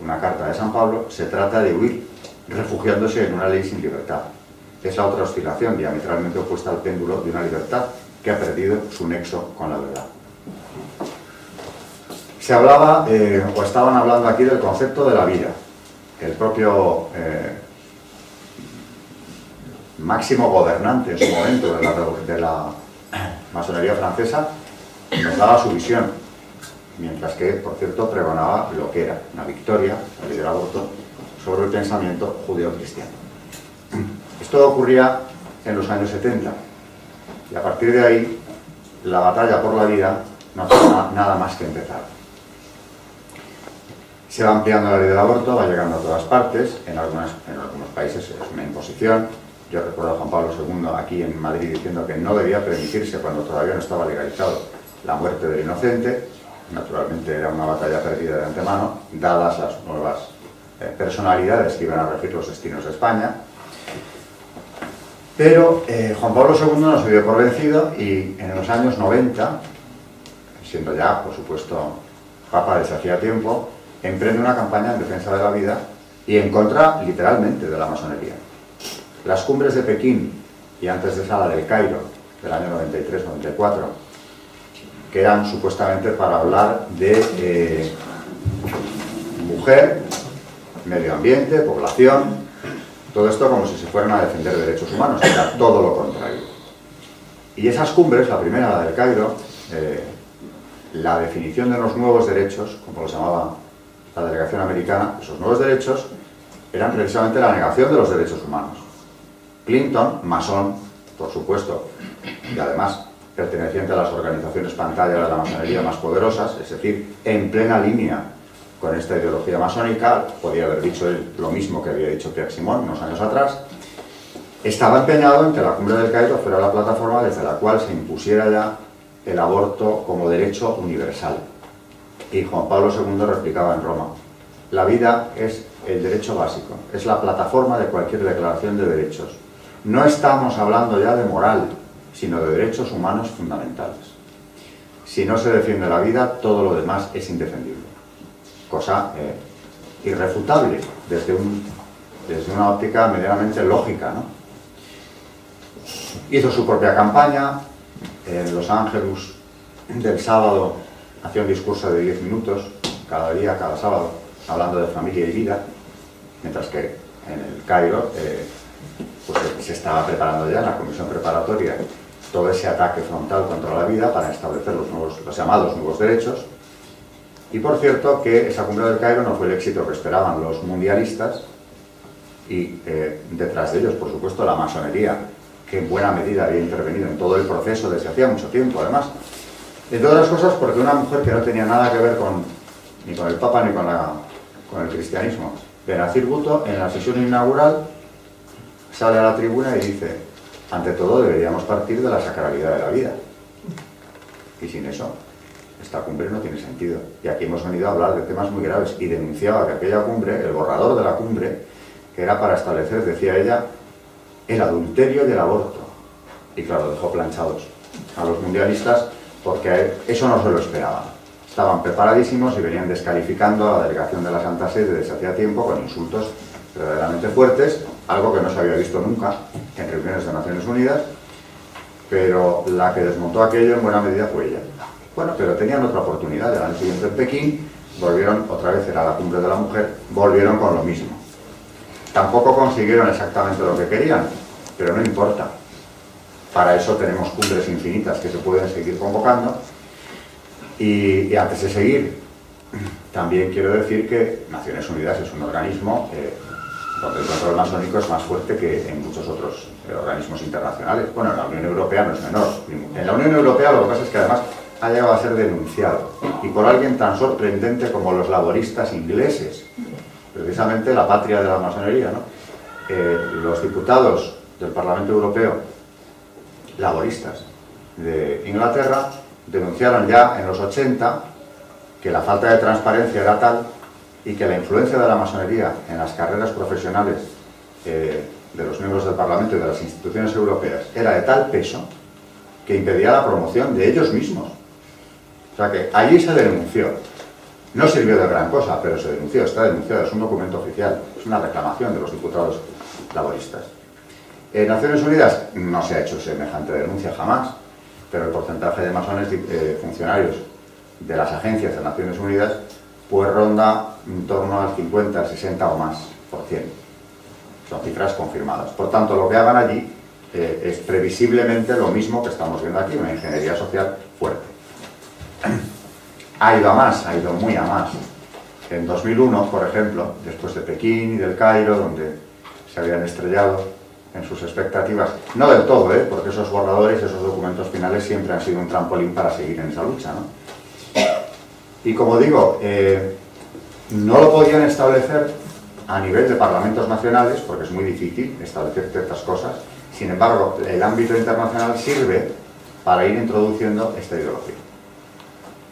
una carta de San Pablo, se trata de huir, refugiándose en una ley sin libertad. Es la otra oscilación diametralmente opuesta al péndulo de una libertad que ha perdido su nexo con la verdad. Se hablaba, o estaban hablando aquí del concepto de la vida. El propio máximo gobernante en su momento de la masonería francesa nos daba su visión, mientras que, por cierto, pregonaba lo que era una victoria, la ley del aborto, sobre el pensamiento judeo-cristiano. Esto ocurría en los años 70, y a partir de ahí la batalla por la vida no hace nada más que empezar. Se va ampliando la ley del aborto, va llegando a todas partes, en algunos países es una imposición. Yo recuerdo a Juan Pablo II aquí en Madrid diciendo que no debía permitirse, cuando todavía no estaba legalizado, la muerte del inocente. Naturalmente era una batalla perdida de antemano, dadas las nuevas personalidades que iban a regir los destinos de España. Pero Juan Pablo II no se dio por vencido y en los años 90, siendo ya, por supuesto, Papa desde hacía tiempo, emprende una campaña en defensa de la vida y en contra, literalmente, de la masonería. Las cumbres de Pekín y antes de esa la del Cairo, del año 93-94, que eran supuestamente para hablar de mujer, medio ambiente, población, todo esto como si se fueran a defender derechos humanos, que era todo lo contrario. Y esas cumbres, la primera, la del Cairo, la definición de los nuevos derechos, como los llamaba la delegación americana, esos nuevos derechos eran precisamente la negación de los derechos humanos. Clinton, masón, por supuesto, y además perteneciente a las organizaciones pantalla de la masonería más poderosas, es decir, en plena línea con esta ideología masónica, podía haber dicho él lo mismo que había dicho Pierre Simon unos años atrás, estaba empeñado en que la cumbre del Cairo fuera la plataforma desde la cual se impusiera ya el aborto como derecho universal. Y Juan Pablo II replicaba en Roma, la vida es el derecho básico, es la plataforma de cualquier declaración de derechos. No estamos hablando ya de moral, sino de derechos humanos fundamentales. Si no se defiende la vida, todo lo demás es indefendible. Cosa irrefutable desde una óptica medianamente lógica, ¿no? Hizo su propia campaña, en Los Ángeles del sábado hacía un discurso de 10 minutos, cada día, cada sábado, hablando de familia y vida, mientras que en el Cairo pues se estaba preparando ya en la comisión preparatoria todo ese ataque frontal contra la vida para establecer los llamados nuevos derechos. Y por cierto que esa cumbre del Cairo no fue el éxito que esperaban los mundialistas y detrás de ellos, por supuesto, la masonería, que en buena medida había intervenido en todo el proceso desde hacía mucho tiempo, además. Entre otras cosas porque una mujer que no tenía nada que ver ni con el Papa ni con el cristianismo, Benazir Bhutto, en la sesión inaugural sale a la tribuna y dice: ante todo deberíamos partir de la sacralidad de la vida, y sin eso esta cumbre no tiene sentido. Y aquí hemos venido a hablar de temas muy graves, y denunciaba que aquella cumbre, el borrador de la cumbre, que era para establecer, decía ella, el adulterio y el aborto. Y claro, dejó planchados a los mundialistas porque eso no se lo esperaban. Estaban preparadísimos y venían descalificando a la delegación de la Santa Sede desde hacía tiempo con insultos verdaderamente fuertes, algo que no se había visto nunca en reuniones de Naciones Unidas, pero la que desmontó aquello en buena medida fue ella. Bueno, pero tenían otra oportunidad. El año siguiente en Pekín volvieron, otra vez era la cumbre de la mujer, volvieron con lo mismo. Tampoco consiguieron exactamente lo que querían, pero no importa. Para eso tenemos cumbres infinitas que se pueden seguir convocando. Y antes de seguir, también quiero decir que Naciones Unidas es un organismo donde el control masónico es más fuerte que en muchos otros organismos internacionales. Bueno, en la Unión Europea no es menor. En la Unión Europea lo que pasa es que además ha llegado a ser denunciado, y por alguien tan sorprendente como los laboristas ingleses, precisamente la patria de la masonería, ¿no? Los diputados del Parlamento Europeo laboristas de Inglaterra denunciaron ya en los 80 que la falta de transparencia era tal y que la influencia de la masonería en las carreras profesionales de los miembros del Parlamento y de las instituciones europeas era de tal peso que impedía la promoción de ellos mismos. O sea que allí se denunció. No sirvió de gran cosa, pero se denunció, está denunciado, es un documento oficial, es una reclamación de los diputados laboristas. En Naciones Unidas no se ha hecho semejante denuncia jamás, pero el porcentaje de masones funcionarios de las agencias de Naciones Unidas pues ronda en torno al 50, al 60 o más por ciento. Son cifras confirmadas. Por tanto, lo que hagan allí es previsiblemente lo mismo que estamos viendo aquí, una ingeniería social fuerte. Ha ido a más, ha ido muy a más. En 2001, por ejemplo, después de Pekín y del Cairo, donde se habían estrellado en sus expectativas, no del todo, porque esos borradores, esos documentos finales siempre han sido un trampolín para seguir en esa lucha, ¿no? Y como digo, no lo podían establecer a nivel de parlamentos nacionales, porque es muy difícil establecer ciertas cosas. Sin embargo, el ámbito internacional sirve para ir introduciendo esta ideología,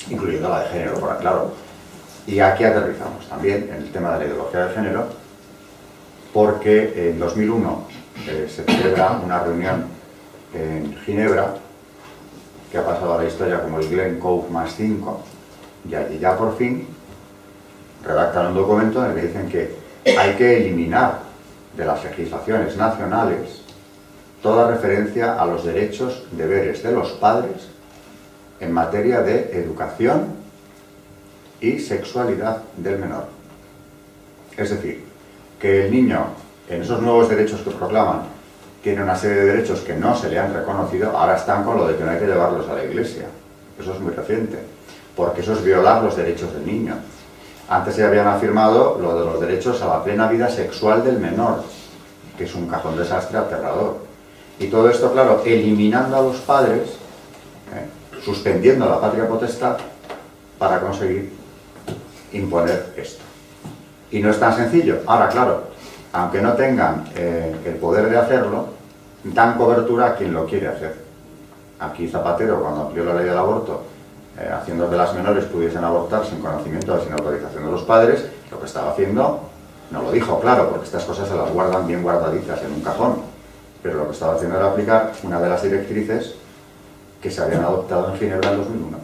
incluyendo la de género, por claro. Y aquí aterrizamos también en el tema de la ideología de género, porque en 2001 se celebra una reunión en Ginebra, que ha pasado a la historia como el Glen Cove +5, y allí ya por fin redactan un documento en el que dicen que hay que eliminar de las legislaciones nacionales toda referencia a los derechos, deberes de los padres en materia de educación y sexualidad del menor. Es decir, que el niño, en esos nuevos derechos que proclaman, tiene una serie de derechos que no se le han reconocido, ahora están con lo de que no hay que llevarlos a la iglesia. Eso es muy reciente, porque eso es violar los derechos del niño. Antes se habían afirmado lo de los derechos a la plena vida sexual del menor, que es un cajón desastre aterrador. Y todo esto, claro, eliminando a los padres, suspendiendo la patria potestad, para conseguir imponer esto. Y no es tan sencillo. Ahora, claro, aunque no tengan el poder de hacerlo, dan cobertura a quien lo quiere hacer. Aquí Zapatero, cuando amplió la ley del aborto, haciendo que las menores pudiesen abortar sin conocimiento, sin autorización de los padres, lo que estaba haciendo, no lo dijo claro, porque estas cosas se las guardan bien guardaditas en un cajón, pero lo que estaba haciendo era aplicar una de las directrices que se habían adoptado en Ginebra en 2001.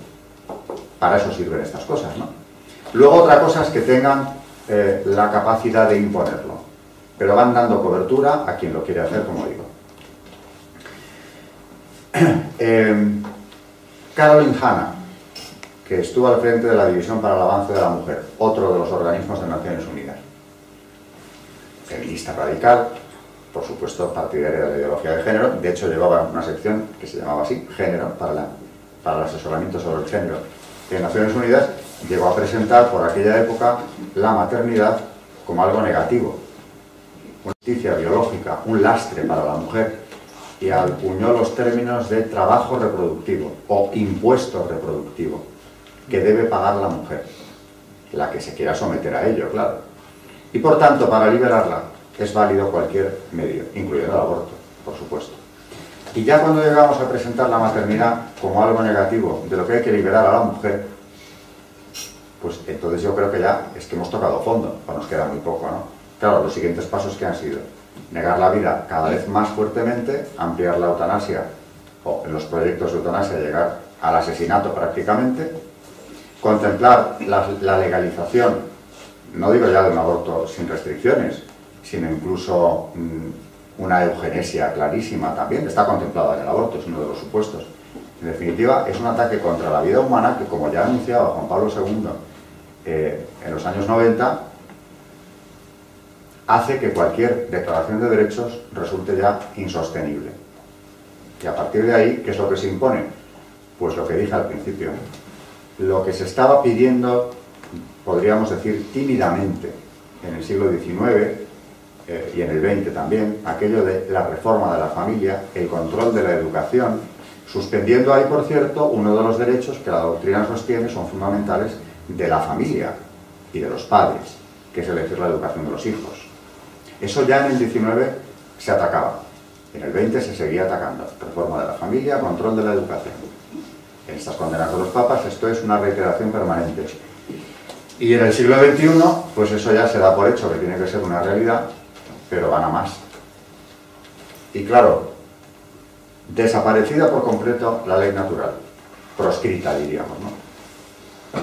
Para eso sirven estas cosas, ¿no? Luego otra cosa es que tengan la capacidad de imponerlo, pero van dando cobertura a quien lo quiere hacer, como digo. Caroline Hanna, que estuvo al frente de la División para el Avance de la Mujer, otro de los organismos de Naciones Unidas. Feminista radical, por supuesto partidaria de la ideología de género, de hecho llevaba una sección que se llamaba así, Género, para el asesoramiento sobre el género. En Naciones Unidas llegó a presentar por aquella época la maternidad como algo negativo, una justicia biológica, un lastre para la mujer, y acuñó los términos de trabajo reproductivo o impuesto reproductivo que debe pagar la mujer, la que se quiera someter a ello, claro. Y por tanto, para liberarla es válido cualquier medio, incluyendo el aborto, por supuesto. Y ya cuando llegamos a presentar la maternidad como algo negativo, de lo que hay que liberar a la mujer, pues entonces yo creo que ya es que hemos tocado fondo, o nos queda muy poco, ¿no? Claro, los siguientes pasos que han sido negar la vida cada vez más fuertemente, ampliar la eutanasia, o en los proyectos de eutanasia llegar al asesinato prácticamente, contemplar la legalización, no digo ya de un aborto sin restricciones, sino incluso una eugenesia clarísima también, está contemplada en el aborto, es uno de los supuestos, En definitiva, es un ataque contra la vida humana que, como ya anunciaba Juan Pablo II en los años 90, hace que cualquier declaración de derechos resulte ya insostenible. Y a partir de ahí, ¿qué es lo que se impone? Pues lo que dije al principio. Lo que se estaba pidiendo, podríamos decir tímidamente, en el siglo XIX y en el XX también, aquello de la reforma de la familia, el control de la educación, suspendiendo ahí, por cierto, uno de los derechos que la doctrina sostiene son fundamentales de la familia y de los padres, que es elegir la educación de los hijos. Eso ya en el XIX se atacaba, en el XX se seguía atacando. Reforma de la familia, control de la educación. En estas condenas de los papas esto es una reiteración permanente. Y en el siglo XXI, pues eso ya se da por hecho que tiene que ser una realidad, pero van a más. Y claro, desaparecida por completo la ley natural, proscrita, diríamos, ¿no?,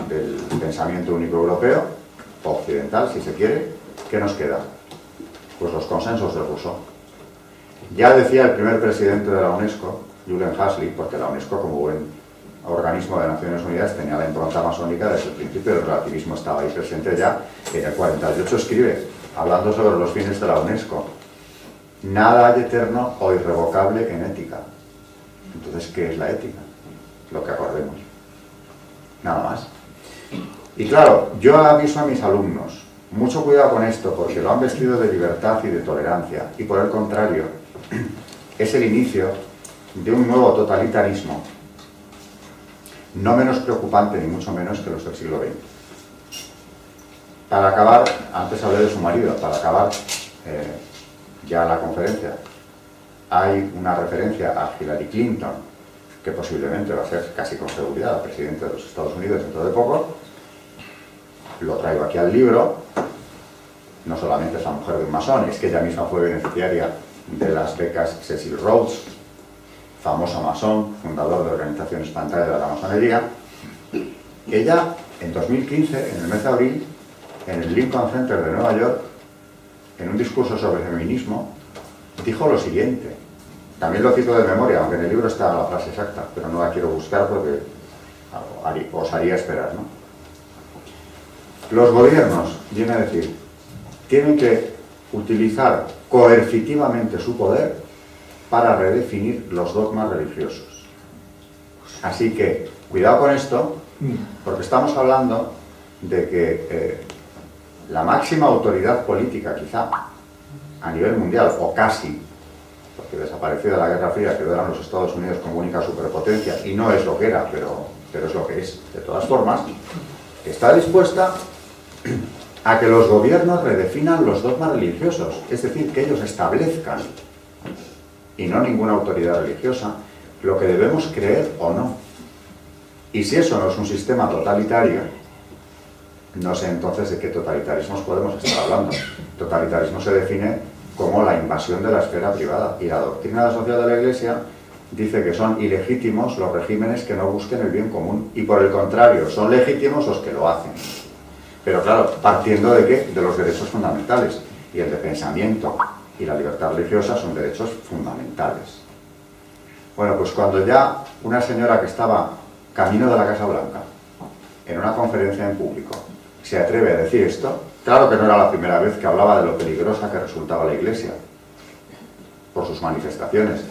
del pensamiento único europeo, o occidental, si se quiere. ¿Qué nos queda? Pues los consensos de Rousseau. Ya decía el primer presidente de la UNESCO, Julian Huxley, porque la UNESCO, como buen organismo de Naciones Unidas, tenía la impronta masónica desde el principio, el relativismo estaba ahí presente ya. En el 48 escribe, hablando sobre los fines de la UNESCO: nada hay eterno o irrevocable en ética. Entonces, ¿qué es la ética? Lo que acordemos. Nada más. Y claro, yo aviso a mis alumnos, mucho cuidado con esto, porque lo han vestido de libertad y de tolerancia, y por el contrario, es el inicio de un nuevo totalitarismo, no menos preocupante ni mucho menos que los del siglo XX. Para acabar, antes hablé de su marido, para acabar ya la conferencia, hay una referencia a Hillary Clinton, que posiblemente va a ser casi con seguridad presidente de los Estados Unidos dentro de poco. Lo traigo aquí al libro. No solamente es la mujer de un masón, es que ella misma fue beneficiaria de las becas Cecil Rhodes, famoso masón, fundador de organizaciones pantalla de la masonería. Ella, en 2015, en el mes de abril, en el Lincoln Center de Nueva York, en un discurso sobre feminismo, dijo lo siguiente. También lo cito de memoria, aunque en el libro está la frase exacta, pero no la quiero buscar porque os haría esperar, ¿no? Los gobiernos, viene a decir, tienen que utilizar coercitivamente su poder para redefinir los dogmas religiosos. Así que, cuidado con esto, porque estamos hablando de que la máxima autoridad política, quizá, a nivel mundial, o casi, porque desapareció de la Guerra Fría, quedó en los Estados Unidos como única superpotencia, y no es lo que era, pero es lo que es, de todas formas, está dispuesta a que los gobiernos redefinan los dogmas religiosos, es decir, que ellos establezcan, y no ninguna autoridad religiosa, lo que debemos creer o no. Y si eso no es un sistema totalitario, no sé entonces de qué totalitarismos podemos estar hablando. Totalitarismo se define como la invasión de la esfera privada, y la doctrina social de la Iglesia dice que son ilegítimos los regímenes que no busquen el bien común, y por el contrario, son legítimos los que lo hacen. Pero claro, partiendo de ¿qué? De los derechos fundamentales, y el de pensamiento y la libertad religiosa son derechos fundamentales. Bueno, pues cuando ya una señora que estaba camino de la Casa Blanca, en una conferencia en público, se atreve a decir esto, claro que no era la primera vez que hablaba de lo peligrosa que resultaba la Iglesia, por sus manifestaciones,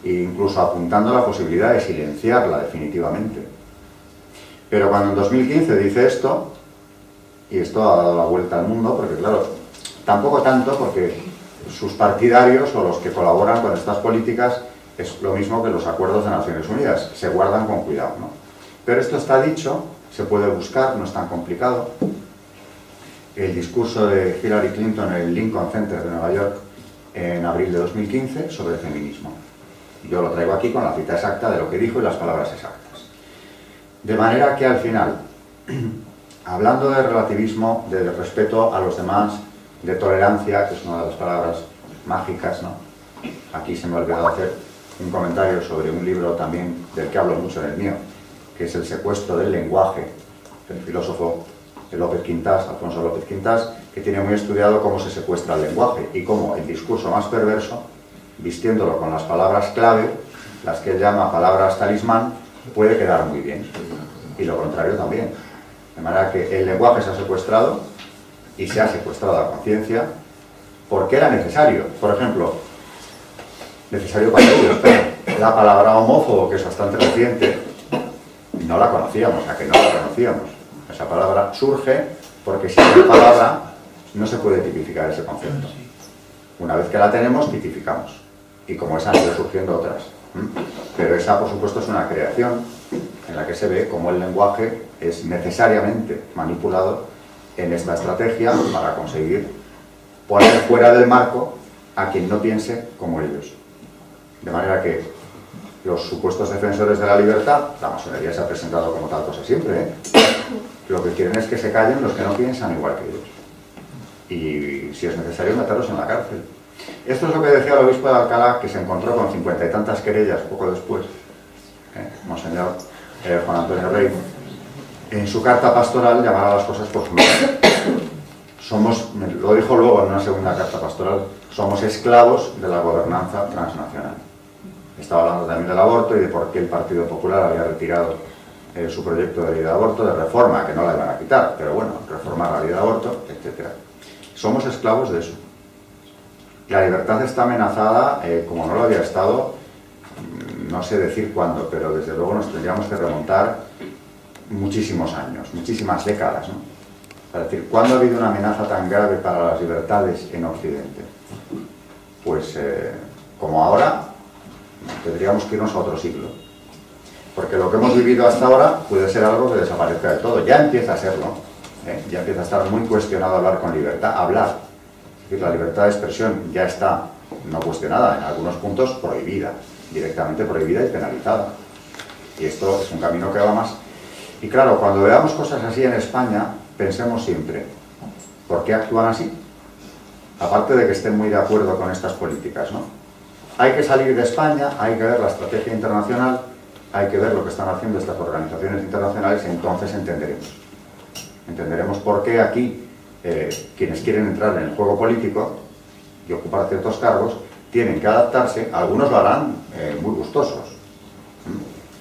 e incluso apuntando a la posibilidad de silenciarla definitivamente. Pero cuando en 2015 dice esto, y esto ha dado la vuelta al mundo, porque claro, tampoco tanto, porque sus partidarios o los que colaboran con estas políticas es lo mismo que los acuerdos de Naciones Unidas, se guardan con cuidado, ¿no? Pero esto está dicho, se puede buscar, no es tan complicado. El discurso de Hillary Clinton en el Lincoln Center de Nueva York en abril de 2015 sobre el feminismo. Yo lo traigo aquí con la cita exacta de lo que dijo y las palabras exactas. De manera que al final, hablando de relativismo, de respeto a los demás, de tolerancia, que es una de las palabras mágicas, ¿no? Aquí se me ha olvidado hacer un comentario sobre un libro también del que hablo mucho en el mío, que es El secuestro del lenguaje, del filósofo López Quintás, Alfonso López Quintás, que tiene muy estudiado cómo se secuestra el lenguaje y cómo el discurso más perverso, vistiéndolo con las palabras clave, las que él llama palabras talismán, puede quedar muy bien, y lo contrario también. De manera que el lenguaje se ha secuestrado, y se ha secuestrado la conciencia, porque era necesario. Por ejemplo, necesario para ellos, pero la palabra homófobo, que es bastante reciente, no la conocíamos, a que no la conocíamos. Esa palabra surge porque sin esa palabra no se puede tipificar ese concepto. Una vez que la tenemos, tipificamos. Y como esa han ido surgiendo otras. Pero esa, por supuesto, es una creación en la que se ve cómo el lenguaje es necesariamente manipulado en esta estrategia para conseguir poner fuera del marco a quien no piense como ellos. De manera que los supuestos defensores de la libertad, la masonería se ha presentado como tal cosa siempre, ¿eh? Lo que quieren es que se callen los que no piensan igual que ellos. Y si es necesario, meterlos en la cárcel. Esto es lo que decía el obispo de Alcalá, que se encontró con 50 y tantas querellas poco después, Monseñor Juan Antonio Rey, en su carta pastoral llamaba las cosas por su nombre. Somos, lo dijo luego en una segunda carta pastoral, somos esclavos de la gobernanza transnacional. Estaba hablando también del aborto y de por qué el Partido Popular había retirado su proyecto de ley de aborto, de reforma, que no la iban a quitar, pero bueno, reformar la ley de aborto, etc. Somos esclavos de eso. La libertad está amenazada, como no lo había estado, no sé decir cuándo, pero desde luego nos tendríamos que remontar muchísimos años, muchísimas décadas, ¿no? Para decir, ¿cuándo ha habido una amenaza tan grave para las libertades en Occidente? Pues, como ahora, tendríamos que irnos a otro siglo. Porque lo que hemos vivido hasta ahora puede ser algo que desaparezca de todo. Ya empieza a serlo, ya empieza a estar muy cuestionado hablar con libertad, hablar. Es decir, la libertad de expresión ya está no cuestionada, en algunos puntos prohibida, directamente prohibida y penalizada. Y esto es un camino que va más. Y claro, cuando veamos cosas así en España, pensemos siempre, ¿por qué actúan así? Aparte de que estén muy de acuerdo con estas políticas, ¿no? Hay que salir de España, hay que ver la estrategia internacional, hay que ver lo que están haciendo estas organizaciones internacionales y entonces entenderemos. Entenderemos por qué aquí quienes quieren entrar en el juego político y ocupar ciertos cargos tienen que adaptarse. Algunos lo harán muy gustosos,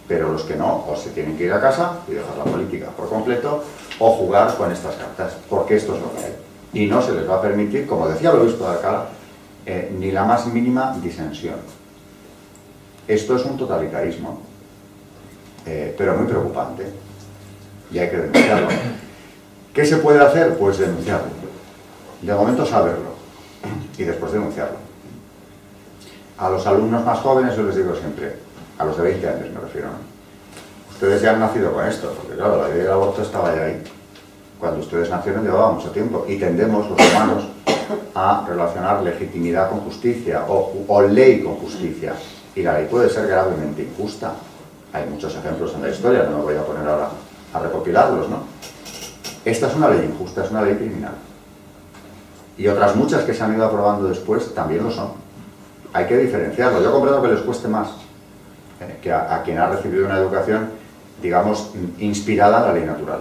pero los que no, o se tienen que ir a casa y dejar la política por completo, o jugar con estas cartas, porque esto es lo que hay. Y no se les va a permitir, como decía el obispo de Alcalá, ni la más mínima disensión. Esto es un totalitarismo, pero muy preocupante, y hay que denunciarlo. ¿Qué se puede hacer? Pues denunciarlo. De momento saberlo, y después denunciarlo. A los alumnos más jóvenes yo les digo siempre, a los de 20 años me refiero, ¿no? Ustedes ya han nacido con esto, porque claro, la ley del aborto estaba ya ahí. Cuando ustedes nacieron llevaba mucho tiempo, y tendemos los humanos a relacionar legitimidad con justicia, o ley con justicia. Y la ley puede ser gravemente injusta. Hay muchos ejemplos en la historia, no me voy a poner ahora a recopilarlos, ¿no? Esta es una ley injusta, es una ley criminal. Y otras muchas que se han ido aprobando después también lo son. Hay que diferenciarlo. Yo comprendo que les cueste más que a quien ha recibido una educación, digamos, inspirada en la ley natural.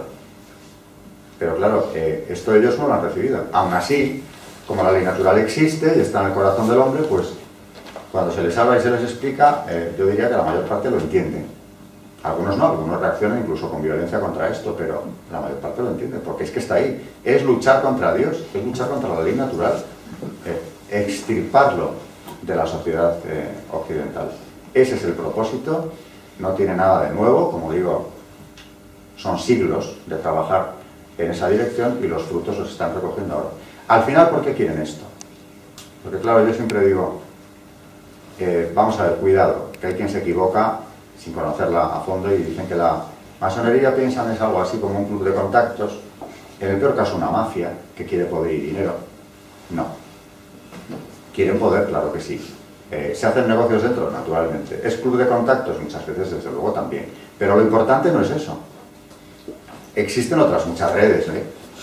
Pero claro, esto ellos no lo han recibido. Aún así, como la ley natural existe y está en el corazón del hombre, pues cuando se les habla y se les explica, yo diría que la mayor parte lo entiende. Algunos no, algunos reaccionan incluso con violencia contra esto, pero la mayor parte lo entiende, porque es que está ahí. Es luchar contra Dios, es luchar contra la ley natural, extirparlo de la sociedad occidental. Ese es el propósito, no tiene nada de nuevo, como digo, son siglos de trabajar en esa dirección y los frutos los están recogiendo ahora. Al final, ¿por qué quieren esto? Porque claro, yo siempre digo, vamos a ver, cuidado, que hay quien se equivoca sin conocerla a fondo y dicen que la masonería piensan es algo así como un club de contactos, en el peor caso una mafia que quiere poder y dinero. No. Quieren poder, claro que sí. ¿Se hacen negocios dentro? Naturalmente. ¿Es club de contactos? Muchas veces, desde luego, también. Pero lo importante no es eso. Existen otras muchas redes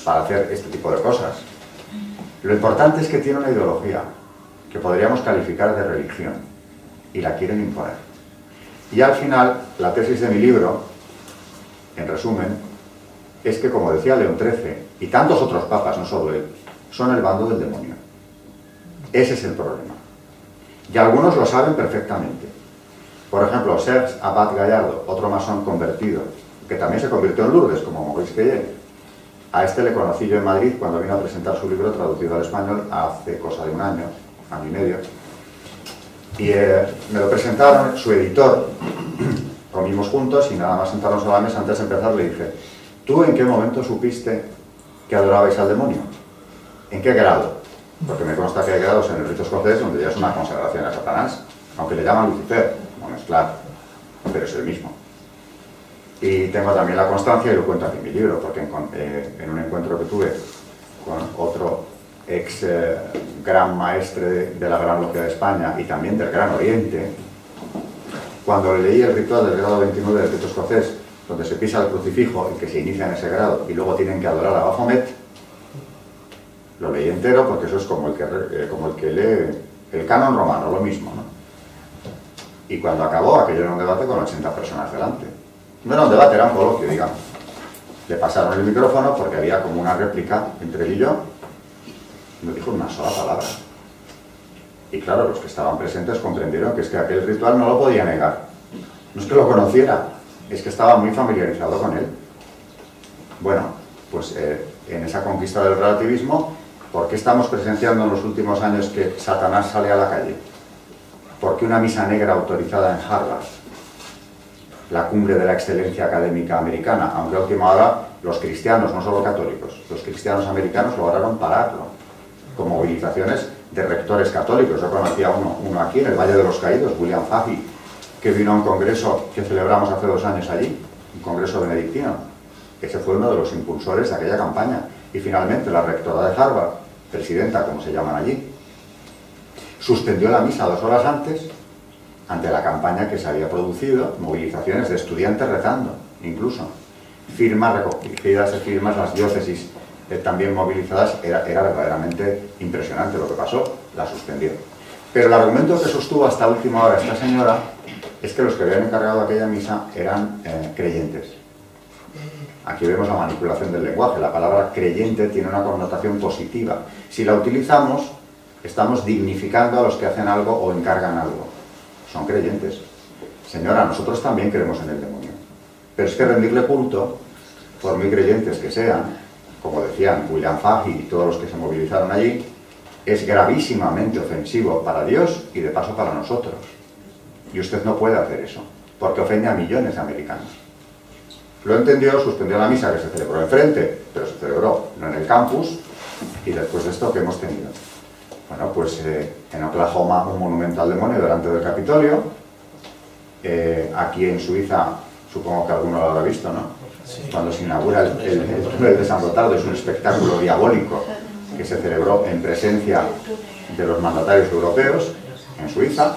para hacer este tipo de cosas. Lo importante es que tiene una ideología que podríamos calificar de religión y la quieren imponer. Y al final, la tesis de mi libro, en resumen, es que, como decía León XIII, y tantos otros papas, no solo él, son el bando del demonio. Ese es el problema. Y algunos lo saben perfectamente. Por ejemplo, Serge Abad Gallardo, otro masón convertido, que también se convirtió en Lourdes, como Maurice Queye. A este le conocí yo en Madrid cuando vino a presentar su libro traducido al español hace cosa de un año y medio. Y me lo presentaron, su editor, comimos juntos y nada más sentarnos a la mesa, antes de empezar le dije: ¿tú en qué momento supiste que adorabais al demonio? ¿En qué grado? Porque me consta que hay grados en el rito escocés donde ya es una consagración a Satanás, aunque le llaman Lucifer, no es claro, pero es el mismo. Y tengo también la constancia, y lo cuento aquí en mi libro, porque en un encuentro que tuve con otro ex gran maestre de la Gran Logia de España y también del Gran Oriente, cuando leí el ritual del grado 29 del rito escocés, donde se pisa el crucifijo y que se inicia en ese grado y luego tienen que adorar a Baphomet, lo leí entero porque eso es como el que lee el canon romano, lo mismo, ¿no? Y cuando acabó, aquello era un debate con 80 personas delante. No era un debate, era un coloquio, digamos. Le pasaron el micrófono porque había como una réplica entre él y yo. No dijo una sola palabra. Y claro, los que estaban presentes comprendieron que es que aquel ritual no lo podía negar. No es que lo conociera, es que estaba muy familiarizado con él. Bueno, pues en esa conquista del relativismo, ¿por qué estamos presenciando en los últimos años que Satanás sale a la calle? ¿Por qué una misa negra autorizada en Harvard, la cumbre de la excelencia académica americana, aunque a última hora los cristianos, no solo católicos, los cristianos americanos lograron pararlo, con movilizaciones de rectores católicos? Yo conocía uno aquí en el Valle de los Caídos, William Fahey, que vino a un congreso que celebramos hace 2 años allí, un congreso benedictino. Ese fue uno de los impulsores de aquella campaña. Y finalmente la rectora de Harvard, presidenta, como se llaman allí, suspendió la misa 2 horas antes, ante la campaña que se había producido, movilizaciones de estudiantes rezando, incluso. Firmas, recogidas de firmas, las diócesis también movilizadas, era verdaderamente impresionante lo que pasó, la suspendió. Pero el argumento que sostuvo hasta última hora esta señora es que los que habían encargado aquella misa eran creyentes. Aquí vemos la manipulación del lenguaje. La palabra creyente tiene una connotación positiva. Si la utilizamos, estamos dignificando a los que hacen algo o encargan algo. Son creyentes. Señora, nosotros también creemos en el demonio. Pero es que rendirle culto, por muy creyentes que sean, como decían William Fahey y todos los que se movilizaron allí, es gravísimamente ofensivo para Dios y de paso para nosotros. Y usted no puede hacer eso, porque ofende a millones de americanos. Lo entendió, suspendió la misa que se celebró enfrente, pero se celebró no en el campus, y después de esto que hemos tenido. Bueno, pues en Oklahoma un monumento al demonio delante del Capitolio. Aquí en Suiza, supongo que alguno lo habrá visto, ¿no? Sí. Cuando se inaugura el túnel de San Gotardo, es un espectáculo diabólico que se celebró en presencia de los mandatarios europeos en Suiza.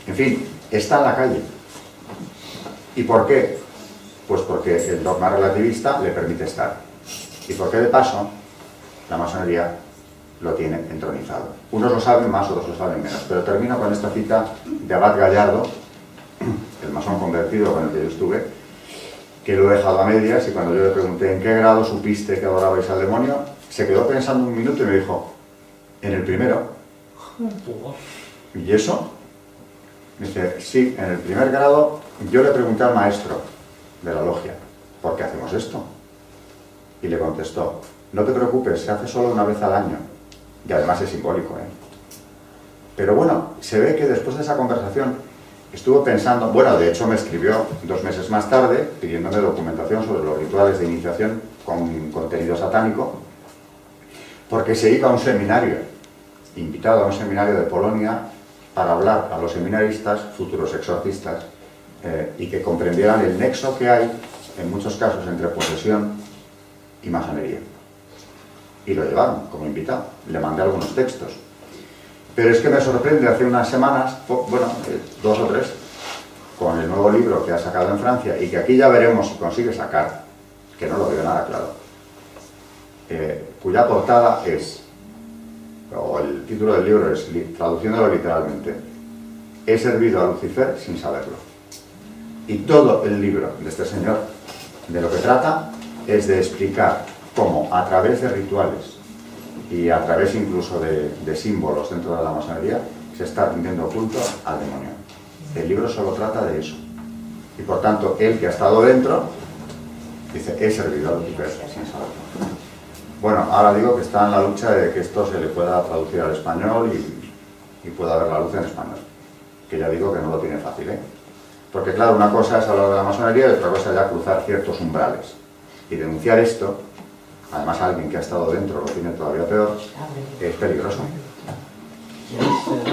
En fin, está en la calle. ¿Y por qué? Pues porque el dogma relativista le permite estar. ¿Y por qué de paso la masonería lo tiene entronizado? Unos lo saben más, otros lo saben menos. Pero termino con esta cita de Abad Gallardo, el masón convertido con el que yo estuve, que lo he dejado a medias, y cuando yo le pregunté ¿en qué grado supiste que adorabais al demonio?, se quedó pensando un minuto y me dijo: en el primero. ¿Y eso? Me dice: sí, en el primer grado. Yo le pregunté al maestro de la logia: ¿por qué hacemos esto? Y le contestó: no te preocupes, se hace solo una vez al año. Y además es simbólico, ¿eh? Pero bueno, se ve que después de esa conversación estuvo pensando. Bueno, de hecho me escribió 2 meses más tarde pidiéndome documentación sobre los rituales de iniciación con contenido satánico, porque se iba a un seminario, invitado a un seminario de Polonia, para hablar a los seminaristas, futuros exorcistas, y que comprendieran el nexo que hay, en muchos casos, entre posesión y masonería. Y lo llevaron como invitado. Le mandé algunos textos. Pero es que me sorprende, hace unas semanas, bueno, 2 o 3, con el nuevo libro que ha sacado en Francia, y que aquí ya veremos si consigue sacar, que no lo veo nada claro, cuya portada es, o el título del libro es, traduciéndolo literalmente: he servido a Lucifer sin saberlo. Y todo el libro de este señor, de lo que trata, es de explicar cómo a través de rituales y a través incluso de símbolos dentro de la masonería se está rindiendo culto al demonio. El libro solo trata de eso. Y por tanto, él que ha estado dentro, dice, he servido a Lucifer sin saberlo. Bueno, ahora digo que está en la lucha de que esto se le pueda traducir al español y pueda ver la luz en español. Que ya digo que no lo tiene fácil, ¿eh? Porque claro, una cosa es hablar de la masonería y otra cosa es ya cruzar ciertos umbrales. Y denunciar esto, además alguien que ha estado dentro lo tiene todavía peor, es peligroso.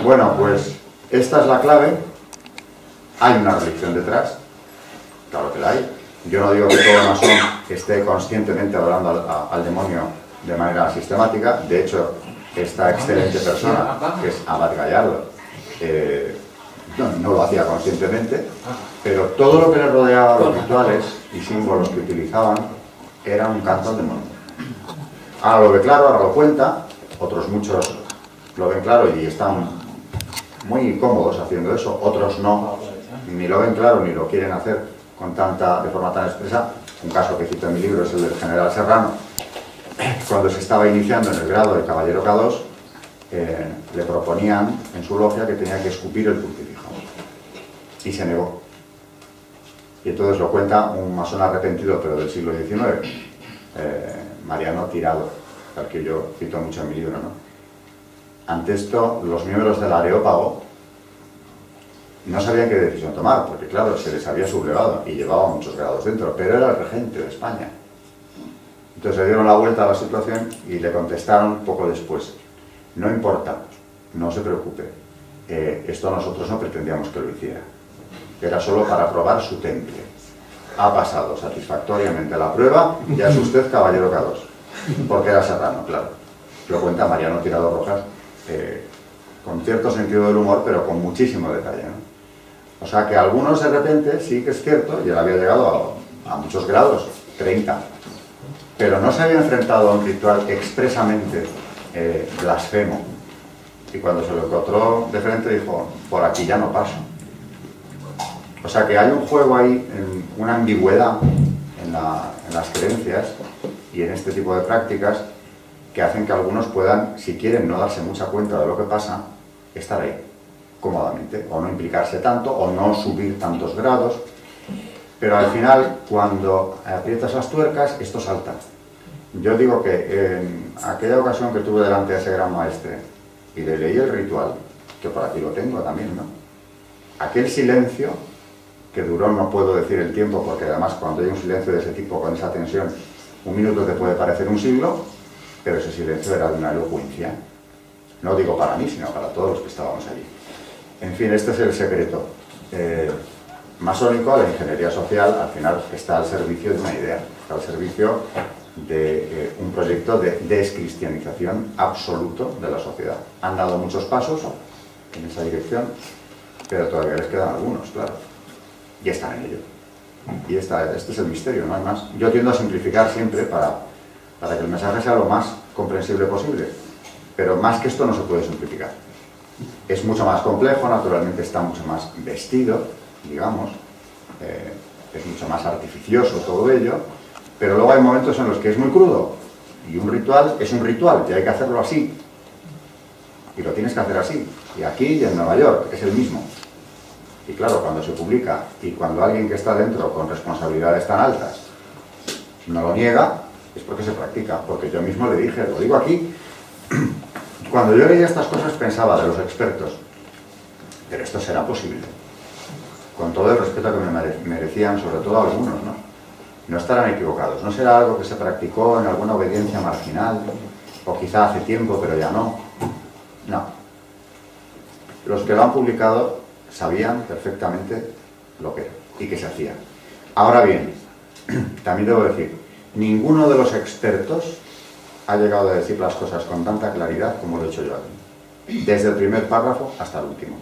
Bueno, pues esta es la clave. Hay una religión detrás, claro que la hay. Yo no digo que todo masón esté conscientemente adorando al demonio de manera sistemática. De hecho, esta excelente persona, que es Abad Gallardo, no lo hacía conscientemente, pero todo lo que le rodeaba, los rituales y símbolos que utilizaban, era un canto al demonio. Ahora lo ve claro, ahora lo cuenta, otros muchos lo ven claro y están muy cómodos haciendo eso, otros no, ni lo ven claro ni lo quieren hacer de forma tan expresa. Un caso que cito en mi libro es el del general Serrano. Cuando se estaba iniciando en el grado de caballero K2, le proponían en su logia que tenía que escupir el crucifijo y se negó. Y entonces lo cuenta un masón arrepentido, pero del siglo XIX, Mariano Tirado, al que yo cito mucho en mi libro, ¿no? Ante esto, los miembros del Areópago no sabían qué decisión tomar, porque claro, se les había sublevado y llevaba muchos grados dentro, pero era el regente de España. Entonces le dieron la vuelta a la situación y le contestaron poco después: no importa, no se preocupe, esto nosotros no pretendíamos que lo hiciera, era solo para probar su temple. Ha pasado satisfactoriamente la prueba y es usted caballero K2, porque era Serrano, claro. Lo cuenta Mariano Tirado Rojas, con cierto sentido del humor, pero con muchísimo detalle, ¿no? O sea que algunos de repente, sí que es cierto, y él había llegado a muchos grados, 30, pero no se había enfrentado a un ritual expresamente blasfemo. Y cuando se lo encontró de frente dijo, por aquí ya no paso. O sea que hay un juego ahí, una ambigüedad en las creencias y en este tipo de prácticas que hacen que algunos puedan, si quieren no darse mucha cuenta de lo que pasa, estar ahí cómodamente, o no implicarse tanto, o no subir tantos grados, pero al final, cuando aprietas las tuercas, esto salta. Yo digo que en aquella ocasión que tuve delante de ese gran maestre y le leí el ritual, que por aquí lo tengo también, ¿no? Aquel silencio, que duró, no puedo decir el tiempo, porque además cuando hay un silencio de ese tipo, con esa tensión, un minuto te puede parecer un siglo, pero ese silencio era de una elocuencia. No digo para mí, sino para todos los que estábamos allí. En fin, este es el secreto masónico. La ingeniería social al final está al servicio de una idea, está al servicio de un proyecto de descristianización absoluto de la sociedad. Han dado muchos pasos en esa dirección, pero todavía les quedan algunos, claro, y están en ello. Y este es el misterio, no hay más. Yo tiendo a simplificar siempre para que el mensaje sea lo más comprensible posible, pero más que esto no se puede simplificar. Es mucho más complejo, naturalmente está mucho más vestido, digamos, es mucho más artificioso todo ello, pero luego hay momentos en los que es muy crudo, y un ritual es un ritual, y hay que hacerlo así, y lo tienes que hacer así, y aquí y en Nueva York es el mismo. Y claro, cuando se publica, y cuando alguien que está dentro con responsabilidades tan altas no lo niega, es porque se practica, porque yo mismo le dije, lo digo aquí, cuando yo leía estas cosas pensaba de los expertos, pero esto será posible, con todo el respeto que me merecían, sobre todo algunos, ¿no? No estarán equivocados, no será algo que se practicó en alguna obediencia marginal, o quizá hace tiempo, pero ya no. No. Los que lo han publicado sabían perfectamente lo que era y que se hacía. Ahora bien, también debo decir, ninguno de los expertos ha llegado a decir las cosas con tanta claridad como lo he hecho yo aquí, desde el primer párrafo hasta el último,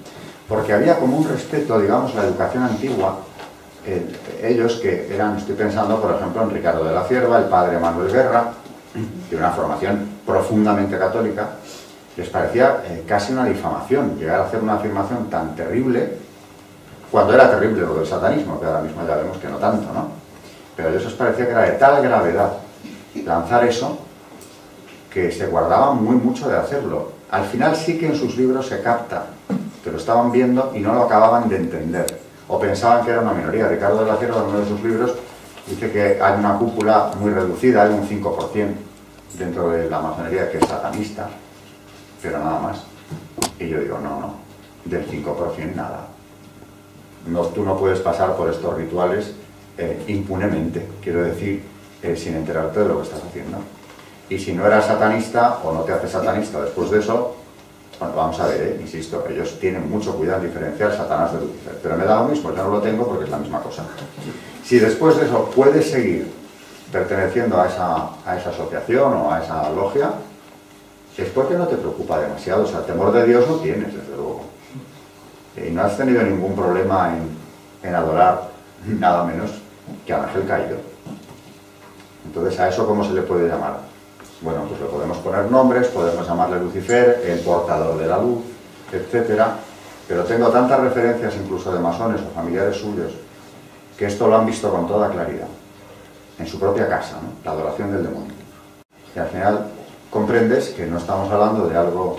porque había como un respeto, digamos, la educación antigua, ellos que eran, estoy pensando por ejemplo en Ricardo de la Cierva, el padre Manuel Guerra, de una formación profundamente católica, les parecía casi una difamación llegar a hacer una afirmación tan terrible, cuando era terrible lo del satanismo, que ahora mismo ya vemos que no tanto, ¿no? Pero a ellos les parecía que era de tal gravedad lanzar eso, que se guardaban mucho de hacerlo. Al final sí que en sus libros se capta que lo estaban viendo y no lo acababan de entender, o pensaban que era una minoría. Ricardo de la Cierva, en uno de sus libros, dice que hay una cúpula muy reducida, hay un 5% dentro de la masonería que es satanista, pero nada más. Y yo digo, no, del 5% nada. No, tú no puedes pasar por estos rituales impunemente, quiero decir, sin enterarte de lo que estás haciendo. Y si no eras satanista o no te haces satanista después de eso, bueno, vamos a ver, insisto, ellos tienen mucho cuidado en diferenciar Satanás de Lucifer, pero me da lo mismo, yo no lo tengo porque es la misma cosa. Si después de eso puedes seguir perteneciendo a esa asociación o a esa logia, es porque no te preocupa demasiado, o sea, temor de Dios no tienes, desde luego. Y no has tenido ningún problema en adorar nada menos que al ángel caído. Entonces, ¿a eso cómo se le puede llamar? Bueno, pues le podemos poner nombres, podemos llamarle Lucifer, el portador de la luz, etcétera. Pero tengo tantas referencias, incluso de masones o familiares suyos, que esto lo han visto con toda claridad, en su propia casa, ¿no? La adoración del demonio. Y al final comprendes que no estamos hablando de algo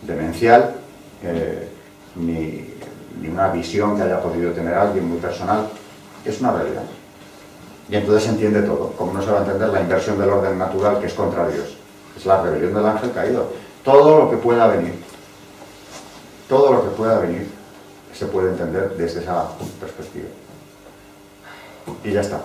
demencial, ni una visión que haya podido tener alguien muy personal, es una realidad. Y entonces se entiende todo, como no se va a entender la inversión del orden natural que es contra Dios. Es la rebelión del ángel caído. Todo lo que pueda venir se puede entender desde esa perspectiva. Y ya está.